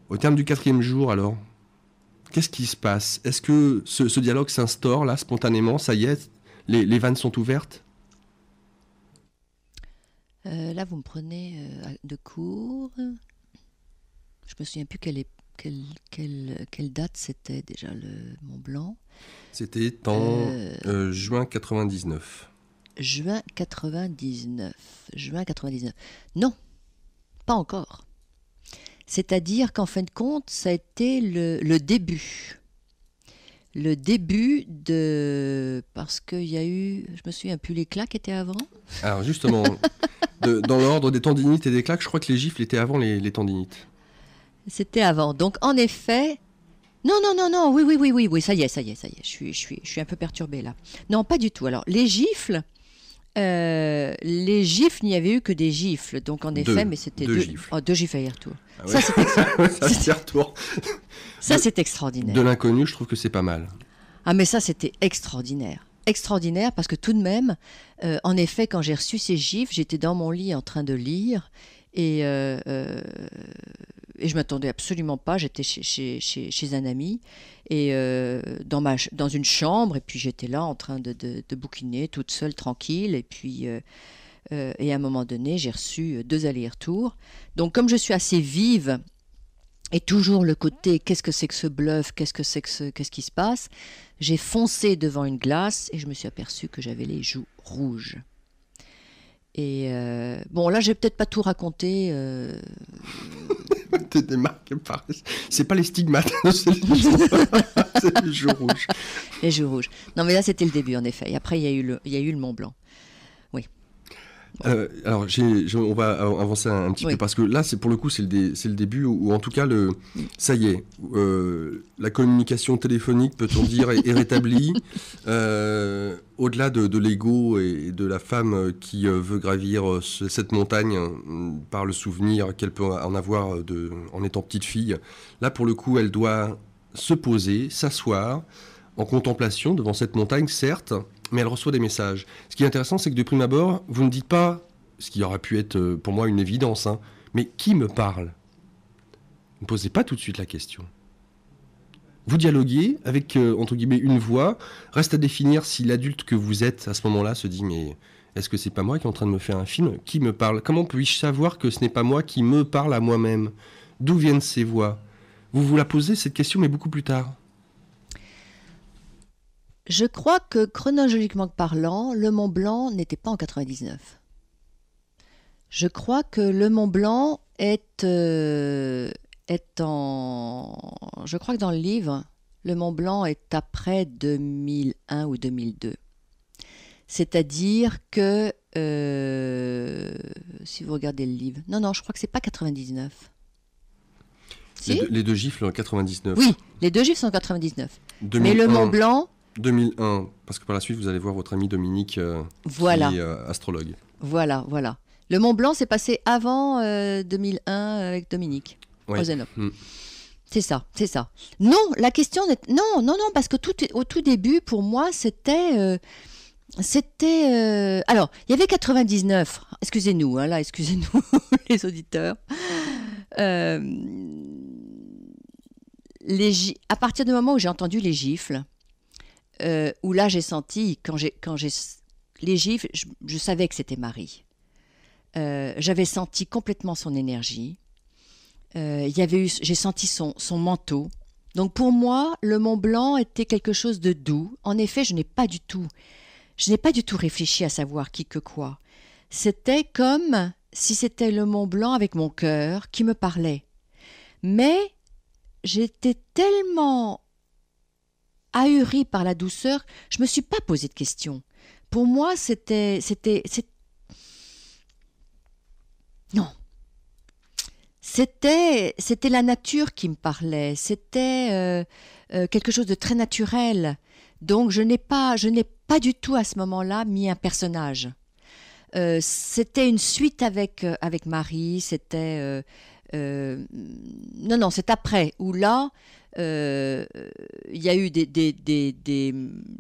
Au terme du 4e jour, alors, qu'est-ce qui se passe? Est-ce que ce dialogue s'instaure là, spontanément? Ça y est, les vannes sont ouvertes? Là, vous me prenez de court. Je me souviens plus quelle date c'était déjà le Mont Blanc. C'était en Euh, juin 99. Juin 99. Juin 99. Non, pas encore. C'est-à-dire qu'en fin de compte, ça a été le début. Le début de... Parce qu'il y a eu... Je me souviens plus, les claques étaient avant. Alors justement, dans l'ordre des tendinites et des claques, je crois que les gifles étaient avant les tendinites. C'était avant. Donc en effet... Non, non, non, non, oui, ça y est. Je suis un peu perturbée là. Non, pas du tout. Alors, les gifles, il n'y avait eu que des gifles. Donc en effet, mais c'était deux gifles. deux gifles aller-retour. Ah Ça, ouais. Ça c'est retour. c'est De extraordinaire. l'inconnu, je trouve que c'est pas mal. Ah, mais ça, c'était extraordinaire. Extraordinaire parce que tout de même, en effet, quand j'ai reçu ces gifles, j'étais dans mon lit en train de lire et je m'attendais absolument pas. J'étais chez un ami et dans une chambre et puis j'étais là en train de bouquiner toute seule, tranquille. Et puis et à un moment donné, j'ai reçu 2 allers-retours. Donc comme je suis assez vive et toujours le côté qu'est-ce que c'est que ce bluff, qu'est-ce qui se passe, j'ai foncé devant une glace et je me suis aperçue que j'avais les joues rouges. Et bon, là, j'ai peut-être pas tout raconté. T'es des marques pareilles. C'est pas les stigmates, c'est les joues rouges. Les joues rouges. Non, mais là, c'était le début, en effet. Et après, il y a eu le Mont Blanc. Oui. Bon. Alors, on va avancer un petit peu parce que là, pour le coup, c'est le début ou en tout cas, ça y est, la communication téléphonique, peut-on dire, est rétablie. Au-delà de l'ego et de la femme qui veut gravir cette montagne par le souvenir qu'elle peut en avoir en étant petite fille, là, pour le coup, elle doit se poser, s'asseoir en contemplation devant cette montagne, certes, mais elle reçoit des messages. Ce qui est intéressant, c'est que de prime abord, vous ne dites pas, ce qui aurait pu être pour moi une évidence, hein, mais qui me parle? Vous ne posez pas tout de suite la question. Vous dialoguez avec, entre guillemets, une voix. Reste à définir si l'adulte que vous êtes à ce moment-là se dit, mais est-ce que c'est pas moi qui est en train de me faire un film? Qui me parle? Comment puis-je savoir que ce n'est pas moi qui me parle à moi-même? D'où viennent ces voix? Vous la posez, cette question, mais beaucoup plus tard. Je crois que, chronologiquement parlant, le Mont Blanc n'était pas en 99. Je crois que le Mont Blanc est en... Je crois que dans le livre, le Mont Blanc est après 2001 ou 2002. C'est-à-dire que, si vous regardez le livre... Non, je crois que c'est pas 99. Si? Les deux gifles en 99. Oui, les 2 gifles sont en 99. 2001, mais le Mont Blanc... 2001, parce que par la suite, vous allez voir votre ami Dominique, voilà. qui est astrologue. Voilà. Le Mont Blanc s'est passé avant 2001 avec Dominique Ozenop. C'est ça. Non, la question n'est... Non, parce que au tout début, pour moi, c'était... Alors, il y avait 99. Excusez-nous, excusez-nous les auditeurs. À partir du moment où j'ai entendu les gifles, où là j'ai senti, quand j'ai les gifles, je savais que c'était Marie. J'avais senti complètement son énergie. J'ai senti son manteau. Donc pour moi, le Mont Blanc était quelque chose de doux. En effet, je n'ai pas du tout réfléchi à savoir qui que quoi. C'était comme si c'était le Mont Blanc avec mon cœur qui me parlait. Mais j'étais tellement ahurie par la douceur, je me suis pas posé de questions. Pour moi, non. C'était la nature qui me parlait. C'était quelque chose de très naturel. Donc je n'ai pas du tout à ce moment-là mis un personnage. C'était une suite avec Marie. C'était Non, c'est après, où là, il y a eu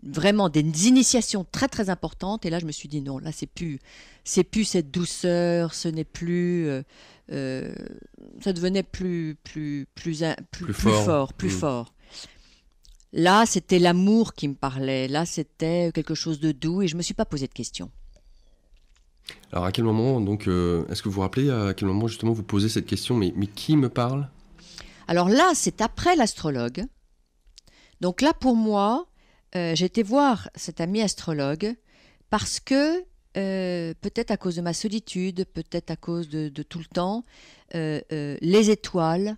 vraiment des initiations très très importantes, et là je me suis dit non, là c'est plus cette douceur, ce n'est plus, ça devenait plus fort. Là, c'était l'amour qui me parlait, là c'était quelque chose de doux, et je me suis pas posé de questions. Alors à quel moment, donc, est-ce que vous vous rappelez à quel moment justement vous posez cette question, mais qui me parle? Alors là, c'est après l'astrologue. Donc là, pour moi, j'ai été voir cet ami astrologue parce que, peut-être à cause de ma solitude, peut-être à cause de tout le temps, les étoiles,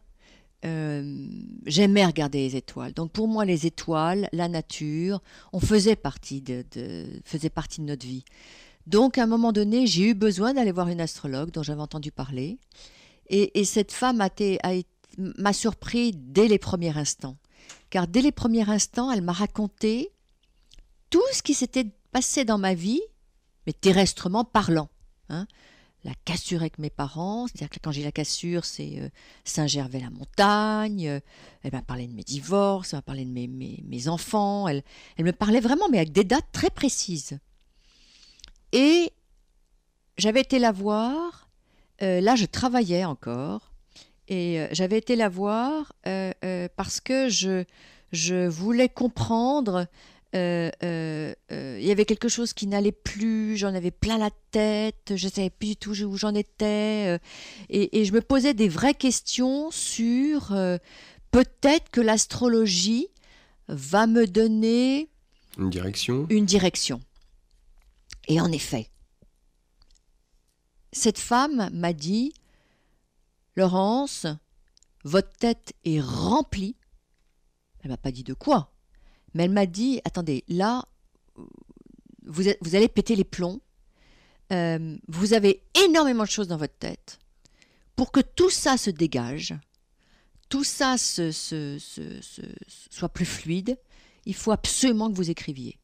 j'aimais regarder les étoiles. Donc pour moi, les étoiles, la nature, on faisait partie faisait partie de notre vie. Donc, à un moment donné, j'ai eu besoin d'aller voir une astrologue dont j'avais entendu parler. Et cette femme m'a surpris dès les premiers instants. Car dès les premiers instants, elle m'a raconté tout ce qui s'était passé dans ma vie, mais terrestrement parlant. Hein. La cassure avec mes parents, c'est-à-dire que quand j'ai la cassure, c'est Saint-Gervais-la-Montagne. Elle m'a parlé de mes divorces, elle m'a parlé de mes enfants. Elle me parlait vraiment, mais avec des dates très précises. Et j'avais été la voir, là je travaillais encore, et j'avais été la voir parce que je voulais comprendre, il y avait quelque chose qui n'allait plus, j'en avais plein la tête, je ne savais plus du tout où j'en étais, et je me posais des vraies questions sur peut-être que l'astrologie va me donner une direction. Et en effet, cette femme m'a dit « Laurence, votre tête est remplie. » Elle ne m'a pas dit de quoi, mais elle m'a dit « Attendez, là, vous allez péter les plombs. Vous avez énormément de choses dans votre tête. Pour que tout ça se dégage, tout ça soit plus fluide, il faut absolument que vous écriviez. »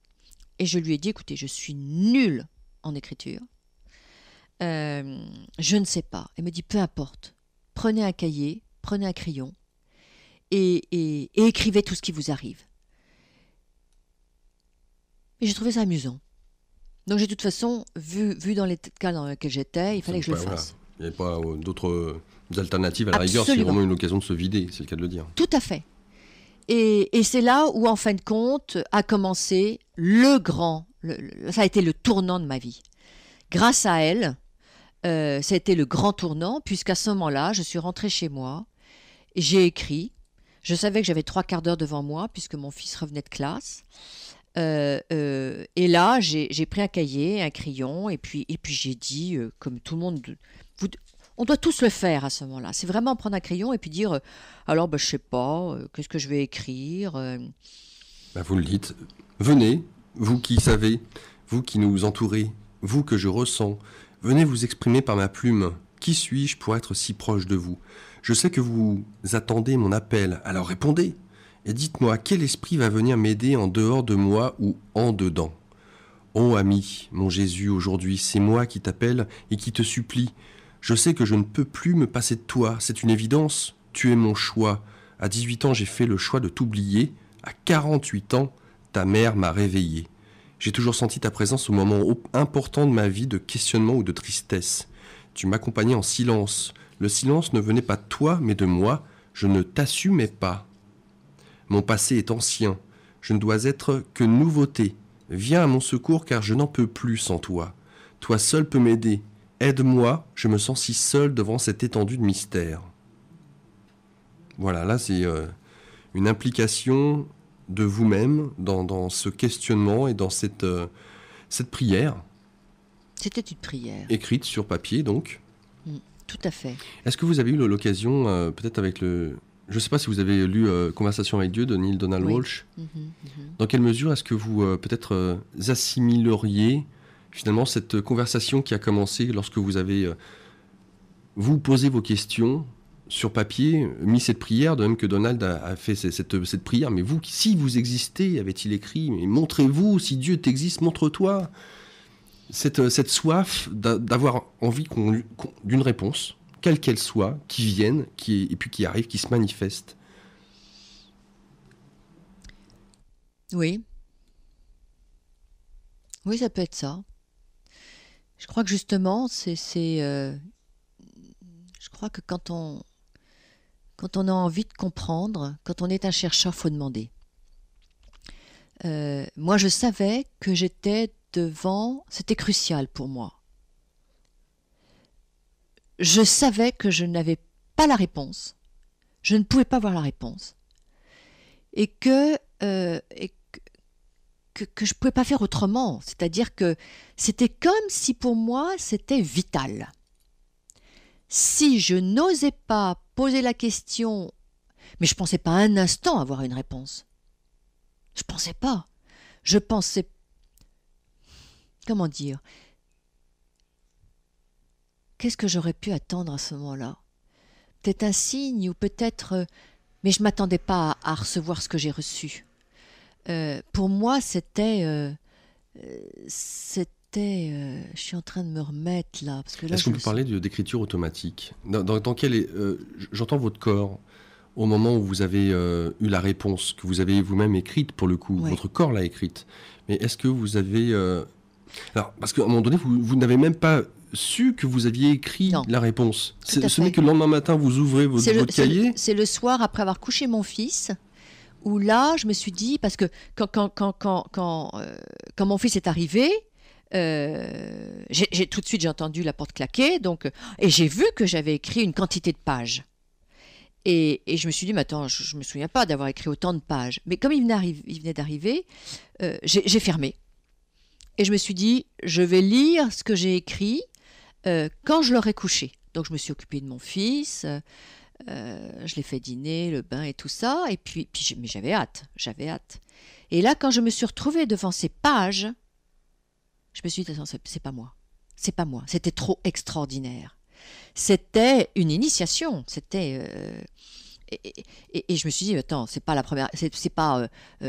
Et je lui ai dit, écoutez, je suis nulle en écriture. Je ne sais pas. Elle me dit, peu importe. Prenez un cahier, prenez un crayon et écrivez tout ce qui vous arrive. Et j'ai trouvé ça amusant. Donc j'ai de toute façon, vu dans les cas dans lesquels j'étais, il fallait que je le fasse. Il n'y avait pas d'autres alternatives à la rigueur. C'est vraiment une occasion de se vider, c'est le cas de le dire. Tout à fait. Et c'est là où, en fin de compte, a commencé ça a été le tournant de ma vie. Grâce à elle, ça a été le grand tournant, puisqu'à ce moment-là, je suis rentrée chez moi, et j'ai écrit. Je savais que j'avais 3/4 d'heure devant moi, puisque mon fils revenait de classe. Et là, j'ai pris un cahier, un crayon, et puis j'ai dit, comme tout le monde... On doit tous le faire à ce moment-là. C'est vraiment prendre un crayon et puis dire alors, je ne sais pas, qu'est-ce que je vais écrire Vous le dites. Venez, vous qui savez, vous qui nous entourez, vous que je ressens, venez vous exprimer par ma plume. Qui suis-je pour être si proche de vous? Je sais que vous attendez mon appel, alors répondez. Et dites-moi, quel esprit va venir m'aider en dehors de moi ou en dedans? Oh ami, mon Jésus, aujourd'hui, c'est moi qui t'appelle et qui te supplie. Je sais que je ne peux plus me passer de toi, c'est une évidence. Tu es mon choix. À 18 ans, j'ai fait le choix de t'oublier. À 48 ans, ta mère m'a réveillé. J'ai toujours senti ta présence au moment important de ma vie de questionnement ou de tristesse. Tu m'accompagnais en silence. Le silence ne venait pas de toi, mais de moi. Je ne t'assumais pas. Mon passé est ancien. Je ne dois être que nouveauté. Viens à mon secours car je n'en peux plus sans toi. Toi seul peux m'aider. Aide-moi, je me sens si seul devant cette étendue de mystère. Voilà, là c'est une implication de vous-même dans ce questionnement et dans cette prière. C'était une prière. Écrite sur papier donc. Tout à fait. Est-ce que vous avez eu l'occasion, peut-être avec je ne sais pas si vous avez lu Conversation avec Dieu de Neale Donald Walsch. Dans quelle mesure est-ce que vous peut-être assimileriez finalement cette conversation qui a commencé lorsque vous avez vous posé vos questions sur papier, mis cette prière, de même que Donald a fait cette prière, mais vous, si vous existez, avait-il écrit, mais montrez-vous, si Dieu t'existe, montre-toi. Cette soif d'avoir envie d'une réponse quelle qu'elle soit, qui viennent, et puis qui arrivent, qui se manifestent. Oui. Oui, ça peut être ça. Je crois que justement, je crois que quand on a envie de comprendre, quand on est un chercheur, faut demander. Moi, je savais que j'étais devant, c'était crucial pour moi. Je savais que je n'avais pas la réponse, je ne pouvais pas avoir la réponse, et que je ne pouvais pas faire autrement. C'est-à-dire que c'était comme si pour moi c'était vital. Si je n'osais pas poser la question, mais je ne pensais pas un instant avoir une réponse. Je ne pensais pas. Je pensais, comment dire, qu'est-ce que j'aurais pu attendre à ce moment-là? Peut-être un signe ou peut-être... mais je ne m'attendais pas à recevoir ce que j'ai reçu. Pour moi, c'était... je suis en train de me remettre là. Parce que là est-ce qu'on peut parler d'écriture automatique? Dans quel est, j'entends votre corps au moment où vous avez eu la réponse, que vous avez vous-même écrite pour le coup, votre corps l'a écrite. Mais est-ce que vous avez... Alors, parce qu'à un moment donné, vous n'avez même pas su que vous aviez écrit la réponse. Ce n'est que le lendemain matin, vous ouvrez votre cahier. C'est le soir après avoir couché mon fils, où là, je me suis dit, parce que quand mon fils est arrivé, tout de suite j'ai entendu la porte claquer, et j'ai vu que j'avais écrit une quantité de pages. Et je me suis dit, mais attends, je ne me souviens pas d'avoir écrit autant de pages. Mais comme il venait d'arriver, j'ai fermé. Et je me suis dit, je vais lire ce que j'ai écrit quand je l'aurai couché. Donc je me suis occupée de mon fils, je l'ai fait dîner, le bain et tout ça. Et mais j'avais hâte. Et là, quand je me suis retrouvée devant ces pages, je me suis dit, attends, c'est pas moi. C'est pas moi. C'était trop extraordinaire. C'était une initiation. Et je me suis dit, attends, c'est pas la première, c'est pas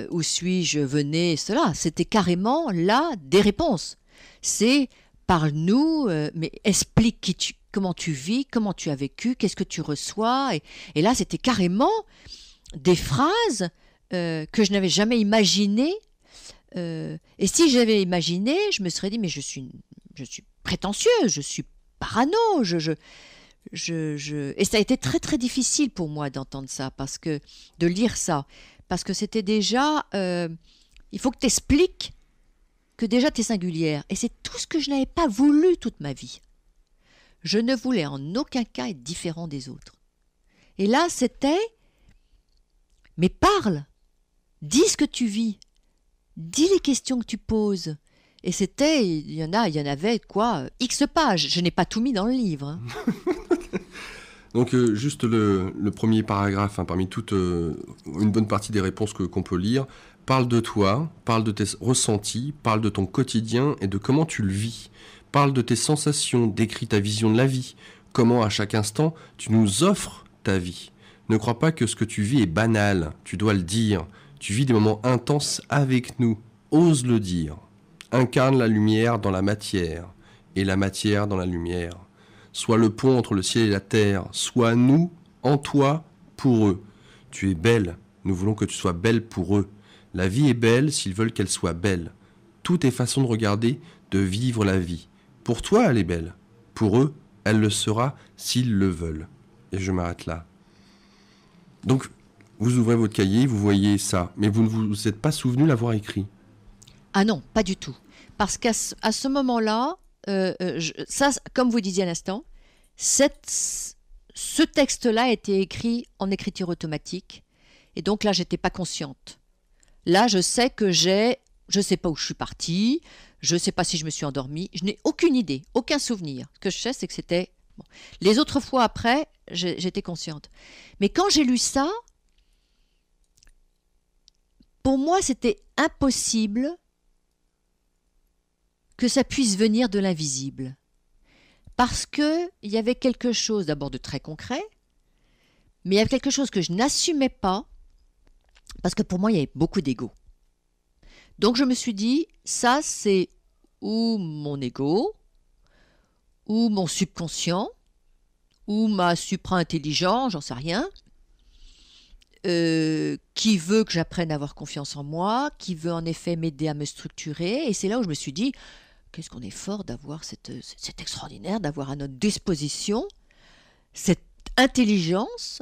où suis-je, venez, cela. C'était carrément là des réponses. C'est parle-nous, mais explique comment tu vis, comment tu as vécu, qu'est-ce que tu reçois. Et là, c'était carrément des phrases que je n'avais jamais imaginées. Et si j'avais imaginé, je me serais dit, mais je suis prétentieuse, je suis parano, et ça a été très très difficile pour moi d'entendre ça, de lire ça, parce que c'était déjà, il faut que tu expliques que déjà tu es singulière, et c'est tout ce que je n'avais pas voulu toute ma vie. Je ne voulais en aucun cas être différent des autres. Et là c'était, mais parle, dis ce que tu vis, dis les questions que tu poses. Et il y en avait quoi, X pages. Je n'ai pas tout mis dans le livre. Hein. Donc juste le premier paragraphe, parmi toute une bonne partie des réponses qu'on peut lire, parle de toi, parle de tes ressentis, parle de ton quotidien et de comment tu le vis. Parle de tes sensations, décris ta vision de la vie, comment à chaque instant tu nous offres ta vie. Ne crois pas que ce que tu vis est banal, tu dois le dire. Tu vis des moments intenses avec nous, ose le dire. Incarne la lumière dans la matière, et la matière dans la lumière. Sois le pont entre le ciel et la terre, sois nous, en toi, pour eux. Tu es belle, nous voulons que tu sois belle pour eux. La vie est belle s'ils veulent qu'elle soit belle. Tout est façon de regarder, de vivre la vie. Pour toi, elle est belle. Pour eux, elle le sera s'ils le veulent. Et je m'arrête là. Donc, vous ouvrez votre cahier, vous voyez ça, mais vous ne vous êtes pas souvenu l'avoir écrit. Ah non, pas du tout. Parce qu'à ce moment-là, ça, comme vous disiez à l'instant, ce texte-là a été écrit en écriture automatique. Et donc là, je n'étais pas consciente. Là, je sais que je ne sais pas où je suis partie, je ne sais pas si je me suis endormie, je n'ai aucune idée, aucun souvenir. Ce que je sais, c'est que c'était... Bon. Les autres fois après, j'étais consciente. Mais quand j'ai lu ça, pour moi, c'était impossible que ça puisse venir de l'invisible. Parce qu'il y avait quelque chose d'abord de très concret, mais il y avait quelque chose que je n'assumais pas, parce que pour moi, il y avait beaucoup d'ego. Donc je me suis dit, ça c'est ou mon ego, ou mon subconscient, ou ma supra-intelligence, j'en sais rien, qui veut que j'apprenne à avoir confiance en moi, qui veut en effet m'aider à me structurer. Et c'est là où je me suis dit, qu'est-ce qu'on est fort d'avoir c'est extraordinaire d'avoir à notre disposition cette intelligence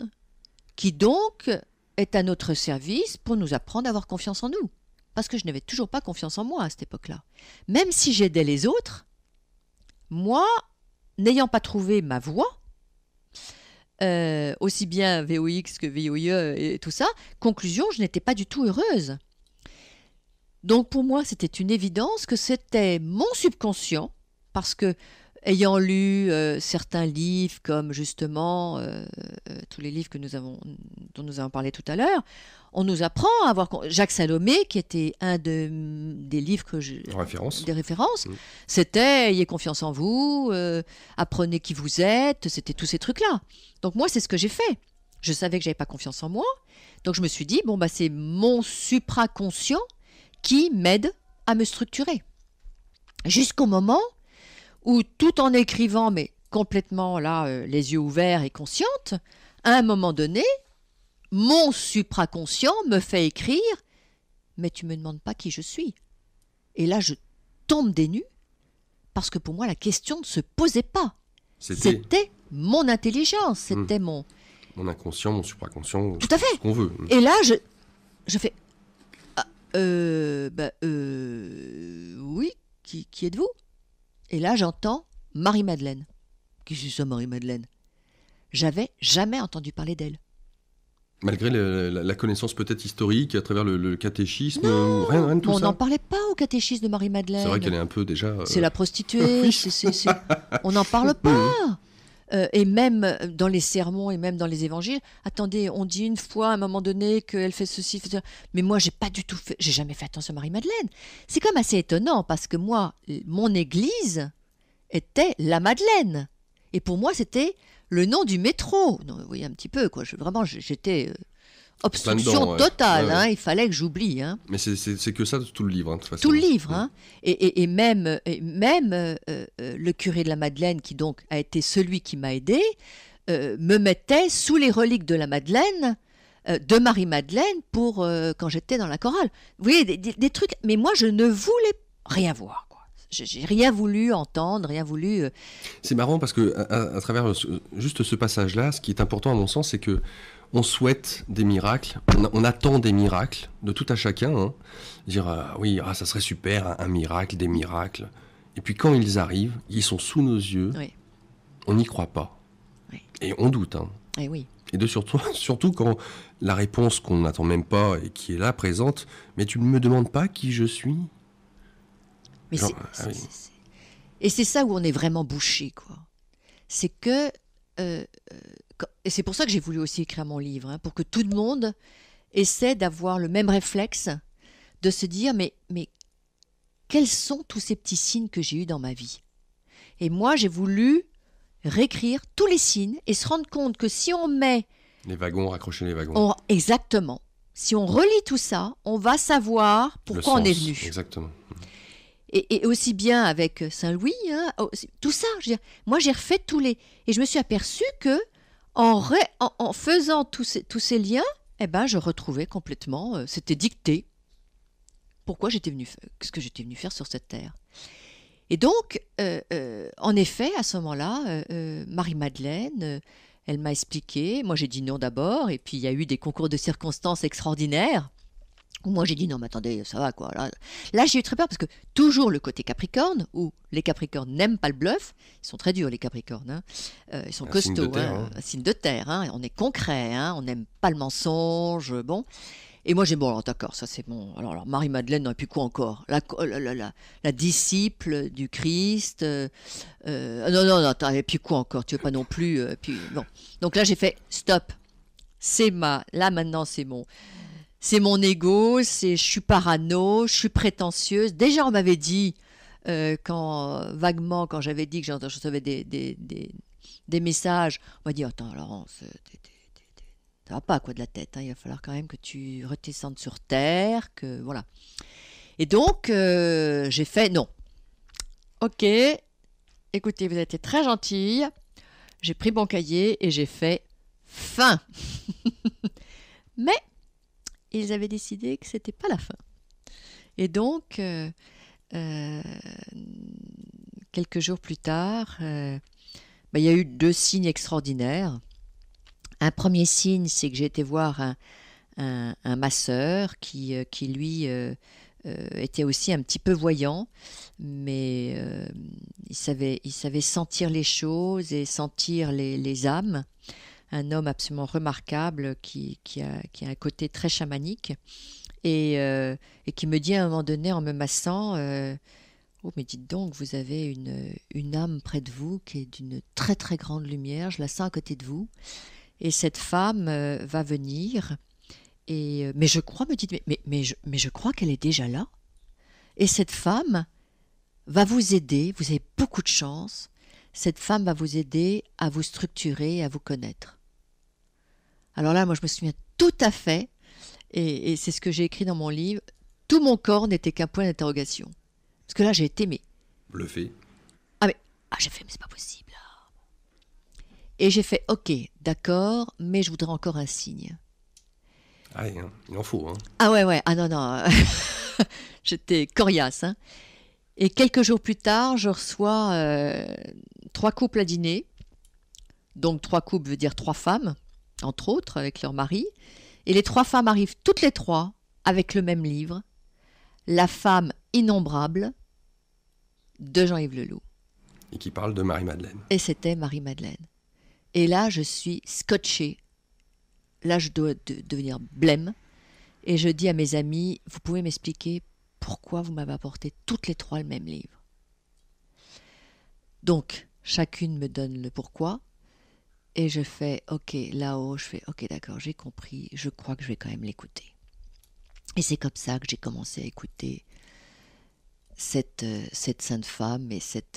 qui donc est à notre service pour nous apprendre à avoir confiance en nous. Parce que je n'avais toujours pas confiance en moi à cette époque-là. Même si j'aidais les autres, moi, n'ayant pas trouvé ma voie, aussi bien VOX que VOIE et tout ça, conclusion, je n'étais pas du tout heureuse. Donc pour moi, c'était une évidence que c'était mon subconscient, parce que ayant lu certains livres comme justement tous les livres dont nous avons parlé tout à l'heure, on nous apprend à avoir Jacques Salomé, qui était un des livres des références, c'était ayez confiance en vous, apprenez qui vous êtes, c'était tous ces trucs-là. Donc moi, c'est ce que j'ai fait. Je savais que j'avais pas confiance en moi, donc je me suis dit bon bah c'est mon supraconscient qui m'aide à me structurer. Jusqu'au moment où, tout en écrivant, mais complètement là, les yeux ouverts et consciente, à un moment donné, mon supraconscient me fait écrire « Mais tu ne me demandes pas qui je suis ». Et là, je tombe des nues, parce que pour moi, la question ne se posait pas. C'était mon intelligence, c'était mon inconscient, mon supraconscient, tout à fait. Ce qu'on veut. Et là, je fais oui, qui êtes-vous ? Et là, j'entends Marie-Madeleine. Qui c'est ça, Marie-Madeleine ? J'avais jamais entendu parler d'elle. Malgré la connaissance peut-être historique, à travers le catéchisme, non, rien de tout ça. On n'en parlait pas au catéchisme de Marie-Madeleine. C'est vrai qu'elle est un peu déjà... C'est la prostituée, on n'en parle pas. Et même dans les sermons et même dans les évangiles, attendez, on dit une fois à un moment donné qu'elle fait ceci, fait ça. Mais moi, j'ai jamais fait attention à Marie-Madeleine. C'est quand même assez étonnant parce que moi, mon église était la Madeleine. Et pour moi, c'était le nom du métro. Non, vous voyez un petit peu, quoi. J'étais obstruction totale. Ouais. Il fallait que j'oublie. Mais c'est que ça, tout le livre, de toute façon. Tout le livre. Et même le curé de la Madeleine, qui donc a été celui qui m'a aidé, me mettait sous les reliques de la Madeleine, de Marie-Madeleine, pour quand j'étais dans la chorale. Vous voyez, des trucs. Mais moi, je ne voulais rien voir. J'ai rien voulu entendre, rien voulu... C'est marrant parce que à travers juste ce passage-là, ce qui est important à mon sens, c'est que on souhaite des miracles, on attend des miracles de tout à chacun. Dire oui, ça serait super, un miracle, des miracles. Et puis quand ils arrivent, ils sont sous nos yeux, on n'y croit pas. Oui. Et on doute. Et oui. Et surtout quand la réponse qu'on n'attend même pas et qui est là, présente, mais tu ne me demandes pas qui je suis. Mais et c'est ça où on est vraiment bouché, quoi. C'est que... et c'est pour ça que j'ai voulu aussi écrire mon livre, pour que tout le monde essaie d'avoir le même réflexe, de se dire, mais quels sont tous ces petits signes que j'ai eus dans ma vie ? Et moi, j'ai voulu réécrire tous les signes et se rendre compte que si on met... Les wagons, raccrocher les wagons. Exactement. Si on relie tout ça, on va savoir pourquoi on est venu. Exactement. Et aussi bien avec Saint-Louis, tout ça. Moi, j'ai refait tous les... Et je me suis aperçue que en faisant tous ces liens, je retrouvais complètement... c'était dicté. Pourquoi ce que j'étais venue faire sur cette terre. Et donc, en effet, à ce moment-là, Marie-Madeleine, elle m'a expliqué. Moi, j'ai dit non d'abord. Et puis, il y a eu des concours de circonstances extraordinaires. Moi, j'ai dit non, mais attendez, ça va quoi. Là, j'ai eu très peur parce que toujours le côté Capricorne, où les Capricornes n'aiment pas le bluff. Ils sont très durs, les Capricornes. Ils sont costauds. Un signe de terre. On est concret. On n'aime pas le mensonge. Bon. Et moi, j'ai dit, bon, alors d'accord, ça c'est bon. Alors Marie-Madeleine, non, et puis quoi encore ? La disciple du Christ. Non, attends, et puis quoi encore ? Tu veux pas non plus. Puis, bon. Donc là, j'ai fait stop. Là, maintenant, c'est mon ego, je suis parano, je suis prétentieuse. Déjà, on m'avait dit, vaguement, quand j'avais dit que je recevais des messages, on m'a dit, attends, Laurence, ça va pas quoi de la tête, il va falloir quand même que tu redescendes sur terre, que voilà. Et donc, j'ai fait non. Ok, écoutez, vous avez été très gentille. j'ai pris mon cahier et j'ai fait fin. Mais ils avaient décidé que c'était pas la fin. Et donc, quelques jours plus tard, il y a eu 2 signes extraordinaires. Un premier signe, c'est que j'ai été voir un masseur qui lui, était aussi un petit peu voyant, mais il savait sentir les choses et sentir les âmes. Un homme absolument remarquable qui a un côté très chamanique et qui me dit à un moment donné en me massant oh mais dites donc, vous avez une âme près de vous qui est d'une très très grande lumière, je la sens à côté de vous et cette femme va venir mais je crois, me dit mais je crois qu'elle est déjà là et cette femme va vous aider, vous avez beaucoup de chance, cette femme va vous aider à vous structurer et à vous connaître. Alors là, moi je me souviens tout à fait, et c'est ce que j'ai écrit dans mon livre, tout mon corps n'était qu'un point d'interrogation. Parce que là j'ai été bluffé. J'ai fait mais c'est pas possible. Et j'ai fait ok, d'accord, mais je voudrais encore un signe. Ah, il en faut. Hein. Ah ouais, ah non, j'étais coriace. Hein. Et quelques jours plus tard, je reçois 3 couples à dîner. Donc 3 couples veut dire 3 femmes, entre autres, avec leur mari. Et les 3 femmes arrivent toutes les 3 avec le même livre, La femme innombrable de Jean-Yves Leloup. Et qui parle de Marie-Madeleine. Et c'était Marie-Madeleine. Et là, je suis scotchée. Là, je dois devenir blême. Et je dis à mes amis, vous pouvez m'expliquer pourquoi vous m'avez apporté toutes les 3 le même livre. Donc, chacune me donne le pourquoi. Et je fais, ok, là-haut, je fais, ok, d'accord, j'ai compris, je crois que je vais quand même l'écouter. Et c'est comme ça que j'ai commencé à écouter cette sainte femme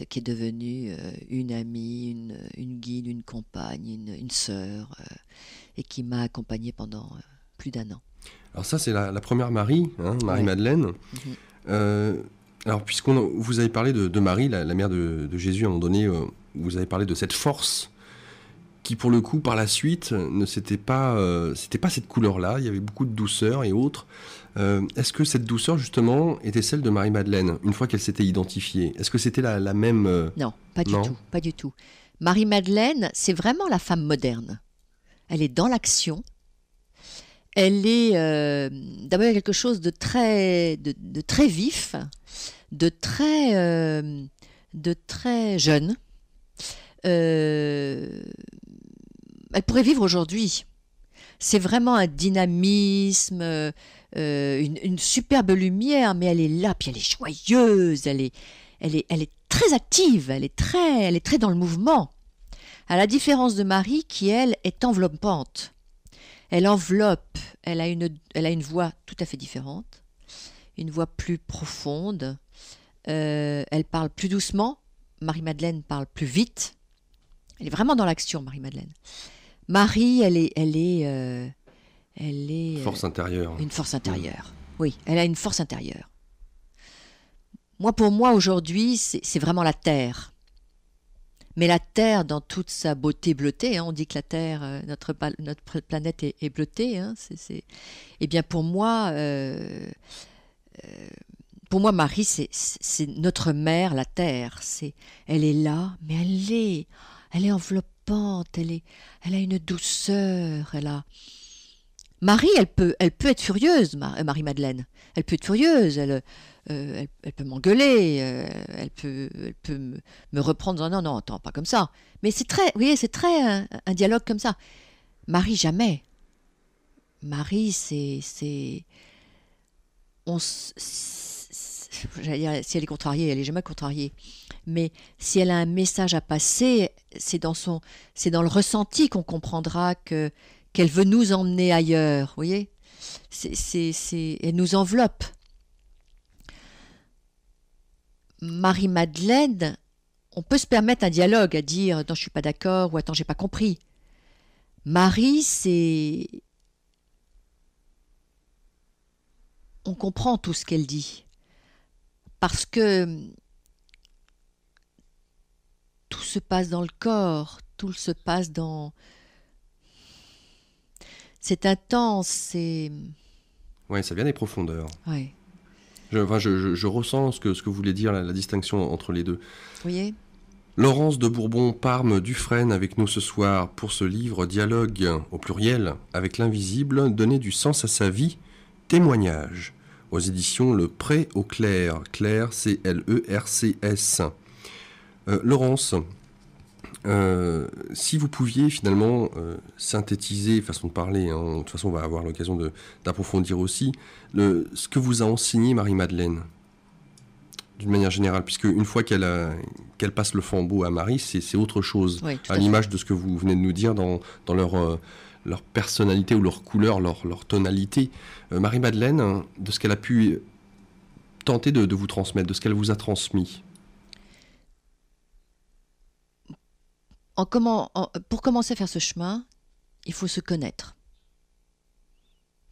qui est devenue une amie, une guide, une compagne, une sœur, et qui m'a accompagnée pendant plus d'1 an. Alors ça, c'est la première Marie, hein, Marie-Madeleine. Ouais. Alors, vous avez parlé de Marie, la mère de Jésus, à un moment donné, vous avez parlé de cette force qui, pour le coup, par la suite, c'était pas cette couleur-là. Il y avait beaucoup de douceur et autres. Est-ce que cette douceur, justement, était celle de Marie-Madeleine, une fois qu'elle s'était identifiée? Est-ce que c'était la même... Non, pas du tout. Marie-Madeleine, c'est vraiment la femme moderne. Elle est dans l'action. Elle est d'abord quelque chose de très vif, de très jeune. Elle pourrait vivre aujourd'hui. C'est vraiment un dynamisme, une superbe lumière, mais elle est là, puis elle est joyeuse, elle est très active, elle est très dans le mouvement. À la différence de Marie, qui elle est enveloppante. Elle enveloppe, elle a une voix tout à fait différente, une voix plus profonde. Elle parle plus doucement. Marie-Madeleine parle plus vite. Elle est vraiment dans l'action, Marie-Madeleine. Marie, elle est force intérieure. Une force intérieure. Oui, elle a une force intérieure. Pour moi, aujourd'hui, c'est vraiment la terre. Mais la terre, dans toute sa beauté bleutée, hein, on dit que la terre, notre planète est bleutée. Hein, Eh bien, pour moi, Marie, c'est notre mère, la terre. Elle est là, mais elle est enveloppante. Elle a une douceur. Marie, elle peut être furieuse, Marie-Madeleine. Elle peut être furieuse. Elle peut m'engueuler, elle peut me reprendre en disant non, attends, pas comme ça. Mais c'est très un dialogue comme ça. Marie, jamais. Marie, j'allais dire, si elle est contrariée, elle est jamais contrariée. Mais si elle a un message à passer, c'est dans le ressenti qu'on comprendra qu'elle veut nous emmener ailleurs. Vous voyez, elle nous enveloppe. Marie-Madeleine, on peut se permettre un dialogue, à dire « non, je suis pas d'accord » ou « attends, j'ai pas compris ». Marie, on comprend tout ce qu'elle dit. Parce que tout se passe dans le corps, tout se passe dans... C'est intense, c'est... Ouais, ça vient des profondeurs. Ouais. Je ressens ce que vous voulez dire, la distinction entre les deux. Vous voyez ? Laurence de Bourbon-Parme Dufresne avec nous ce soir pour ce livre Dialogue au pluriel avec l'invisible, donner du sens à sa vie, témoignage, aux éditions Le Pré au Clair, Clair C-L-E-R-C-S. Laurence, si vous pouviez finalement synthétiser, façon de parler, hein, de toute façon on va avoir l'occasion d'approfondir aussi, ce que vous a enseigné Marie-Madeleine, d'une manière générale, puisque une fois qu'elle passe le flambeau à Marie, c'est autre chose, oui, à l'image de ce que vous venez de nous dire dans leur personnalité ou leur couleur, leur tonalité. Marie-Madeleine, de ce qu'elle a pu tenter de vous transmettre, de ce qu'elle vous a transmis. Pour commencer à faire ce chemin, il faut se connaître.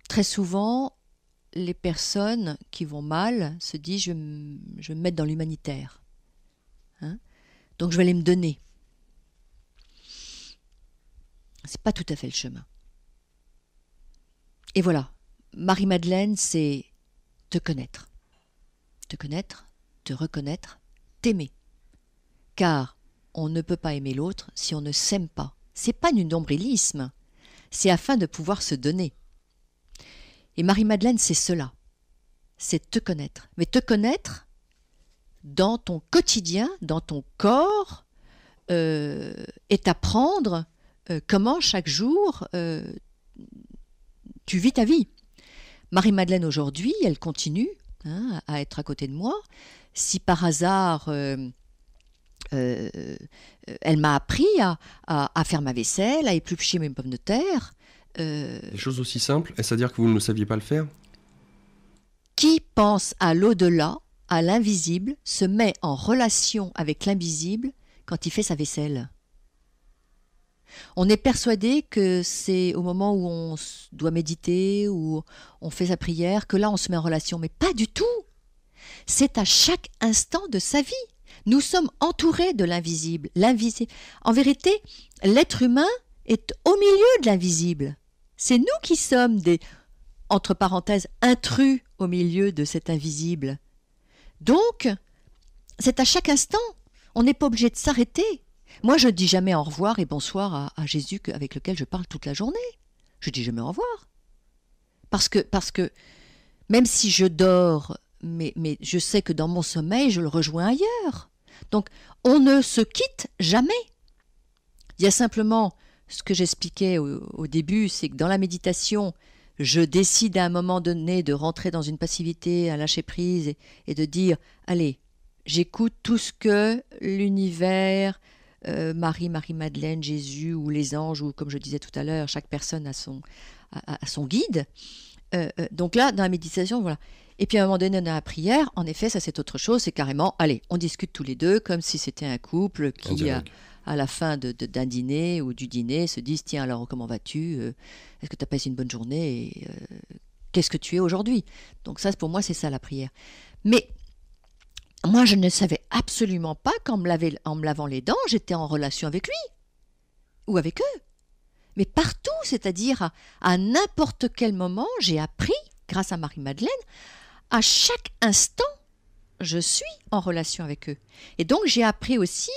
Très souvent, les personnes qui vont mal se disent je vais me mettre dans l'humanitaire. Hein, donc je vais aller me donner. C'est pas tout à fait le chemin. Et voilà, Marie-Madeleine, c'est te connaître. Te connaître, te reconnaître, t'aimer. Car on ne peut pas aimer l'autre si on ne s'aime pas. C'est pas du nombrilisme, c'est afin de pouvoir se donner. Et Marie-Madeleine, c'est cela, c'est te connaître. Mais te connaître dans ton quotidien, dans ton corps, et t'apprendre comment chaque jour tu vis ta vie. Marie-Madeleine, aujourd'hui, elle continue à être à côté de moi. Si par hasard... elle m'a appris à faire ma vaisselle, à éplucher mes pommes de terre. Des choses aussi simples, est-ce à dire que vous ne saviez pas le faire ? Qui pense à l'au-delà, à l'invisible, se met en relation avec l'invisible quand il fait sa vaisselle ? On est persuadé que c'est au moment où on doit méditer, où on fait sa prière, que là on se met en relation, mais pas du tout. C'est à chaque instant de sa vie. Nous sommes entourés de l'invisible. L'invisible. En vérité, l'être humain est au milieu de l'invisible. C'est nous qui sommes des, entre parenthèses, intrus au milieu de cet invisible. Donc, c'est à chaque instant. On n'est pas obligé de s'arrêter. Moi, je ne dis jamais au revoir et bonsoir à Jésus avec lequel je parle toute la journée. Je ne dis jamais au revoir. Parce que même si je dors, mais je sais que dans mon sommeil, je le rejoins ailleurs. Donc, on ne se quitte jamais. Il y a simplement, ce que j'expliquais au début, c'est que dans la méditation, je décide à un moment donné de rentrer dans une passivité, à lâcher prise et de dire, allez, j'écoute tout ce que l'univers, Marie, Marie-Madeleine, Jésus ou les anges, ou comme je disais tout à l'heure, chaque personne a son guide. Donc là, dans la méditation, voilà. Et puis à un moment donné, dans la prière, en effet, ça c'est autre chose, c'est carrément, allez, on discute tous les deux, comme si c'était un couple qui, à la fin d'un dîner ou du dîner, se disent, tiens, alors comment vas-tu ? Est-ce que tu as passé une bonne journée ? Et, qu'est-ce que tu es aujourd'hui ? Donc ça, pour moi, c'est ça la prière. Mais moi, je ne savais absolument pas qu'en me lavant les dents, j'étais en relation avec lui ou avec eux. Mais partout, c'est-à-dire à n'importe quel moment, j'ai appris, grâce à Marie-Madeleine, à chaque instant, je suis en relation avec eux. Et donc, j'ai appris aussi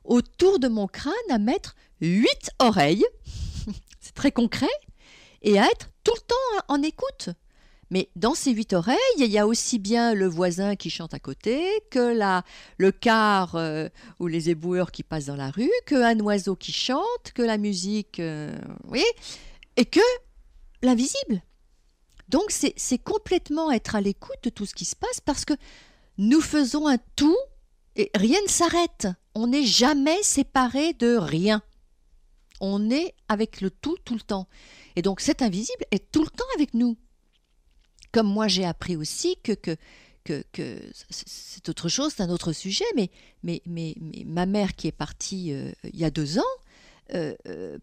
autour de mon crâne à mettre 8 oreilles, c'est très concret, et à être tout le temps en écoute. Mais dans ces 8 oreilles, il y a aussi bien le voisin qui chante à côté, que le car ou les éboueurs qui passent dans la rue, qu'un oiseau qui chante, que la musique, oui, et que l'invisible. Donc c'est complètement être à l'écoute de tout ce qui se passe parce que nous faisons un tout et rien ne s'arrête. On n'est jamais séparé de rien. On est avec le tout le temps. Et donc cet invisible est tout le temps avec nous. Comme moi j'ai appris aussi que c'est autre chose, c'est un autre sujet, mais ma mère qui est partie il y a 2 ans,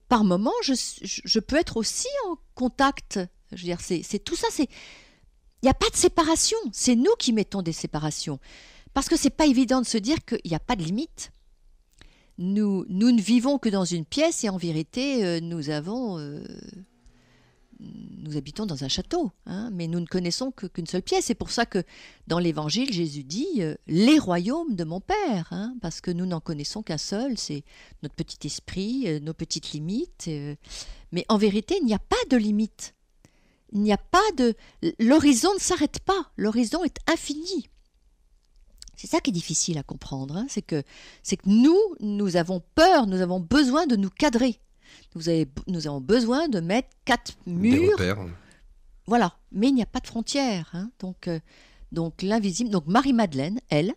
par moment je peux être aussi en contact. Je veux dire, c'est tout ça, il n'y a pas de séparation, c'est nous qui mettons des séparations. Parce que c'est pas évident de se dire qu'il n'y a pas de limite. nous ne vivons que dans une pièce et en vérité, nous habitons dans un château, hein, mais nous ne connaissons qu'une seule pièce. C'est pour ça que dans l'Évangile, Jésus dit les royaumes de mon Père, hein, parce que nous n'en connaissons qu'un seul, c'est notre petit esprit, nos petites limites. Mais en vérité, il n'y a pas de limite. Il n'y a pas de... L'horizon ne s'arrête pas, l'horizon est infini. C'est ça qui est difficile à comprendre, hein, c'est que nous avons peur, nous avons besoin de nous cadrer. Nous avons besoin de mettre 4 murs. Des repères. Voilà, mais il n'y a pas de frontières. Hein. Donc l'invisible, donc Marie-Madeleine, elle,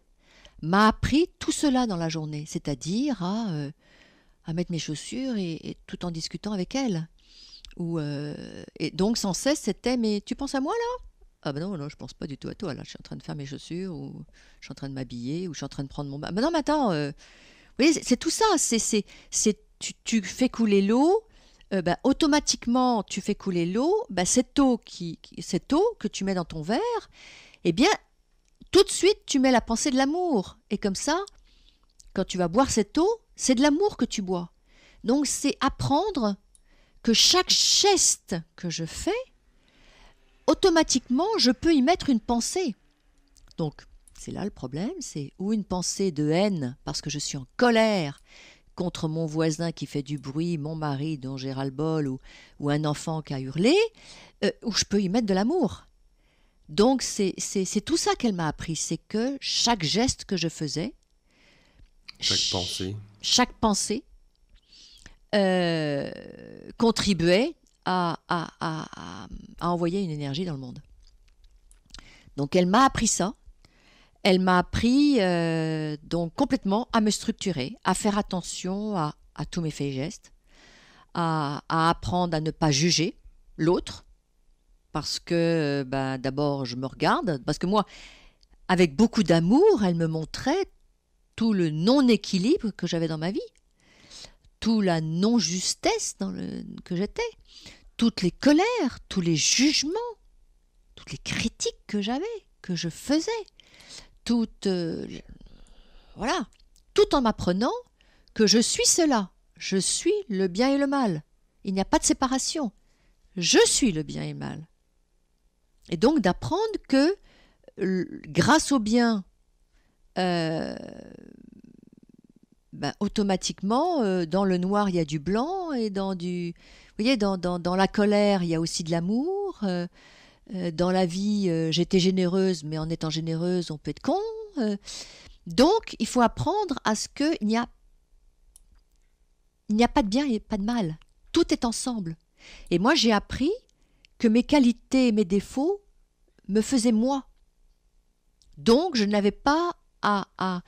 m'a appris tout cela dans la journée, c'est-à-dire à mettre mes chaussures et tout en discutant avec elle. Et donc sans cesse, c'était « mais tu penses à moi là ?» Ah ben non, je pense pas du tout à toi, là je suis en train de faire mes chaussures, ou je suis en train de m'habiller, ou je suis en train de prendre mon bain. Ben non, mais attends, vous voyez, c'est tout ça, tu fais couler l'eau, automatiquement tu fais couler l'eau, cette eau que tu mets dans ton verre, eh bien, tout de suite tu mets la pensée de l'amour. Et comme ça, quand tu vas boire cette eau, c'est de l'amour que tu bois. Donc c'est apprendre que chaque geste que je fais, automatiquement, je peux y mettre une pensée. Donc, c'est là le problème, c'est ou une pensée de haine, parce que je suis en colère contre mon voisin qui fait du bruit, mon mari dont j'ai ras-le-bol, ou un enfant qui a hurlé, ou je peux y mettre de l'amour. Donc, c'est tout ça qu'elle m'a appris, c'est que chaque geste que je faisais, chaque pensée contribuait à envoyer une énergie dans le monde. Donc elle m'a appris ça. Elle m'a appris donc complètement à me structurer, à faire attention à tous mes faits et gestes, à apprendre à ne pas juger l'autre, parce que d'abord je me regarde, parce que moi, avec beaucoup d'amour, elle me montrait tout le non-équilibre que j'avais dans ma vie, toute la non-justesse que j'étais, toutes les colères, tous les jugements, toutes les critiques que j'avais, que je faisais, voilà, tout en m'apprenant que je suis cela, je suis le bien et le mal. Il n'y a pas de séparation. Je suis le bien et le mal. Et donc d'apprendre que grâce au bien, automatiquement, dans le noir, il y a du blanc, et vous voyez, dans la colère, il y a aussi de l'amour. Dans la vie, j'étais généreuse, mais en étant généreuse, on peut être con. Donc, il faut apprendre à ce qu'il n'y a pas de bien et pas de mal. Tout est ensemble. Et moi, j'ai appris que mes qualités et mes défauts me faisaient moi. Donc, je n'avais pas à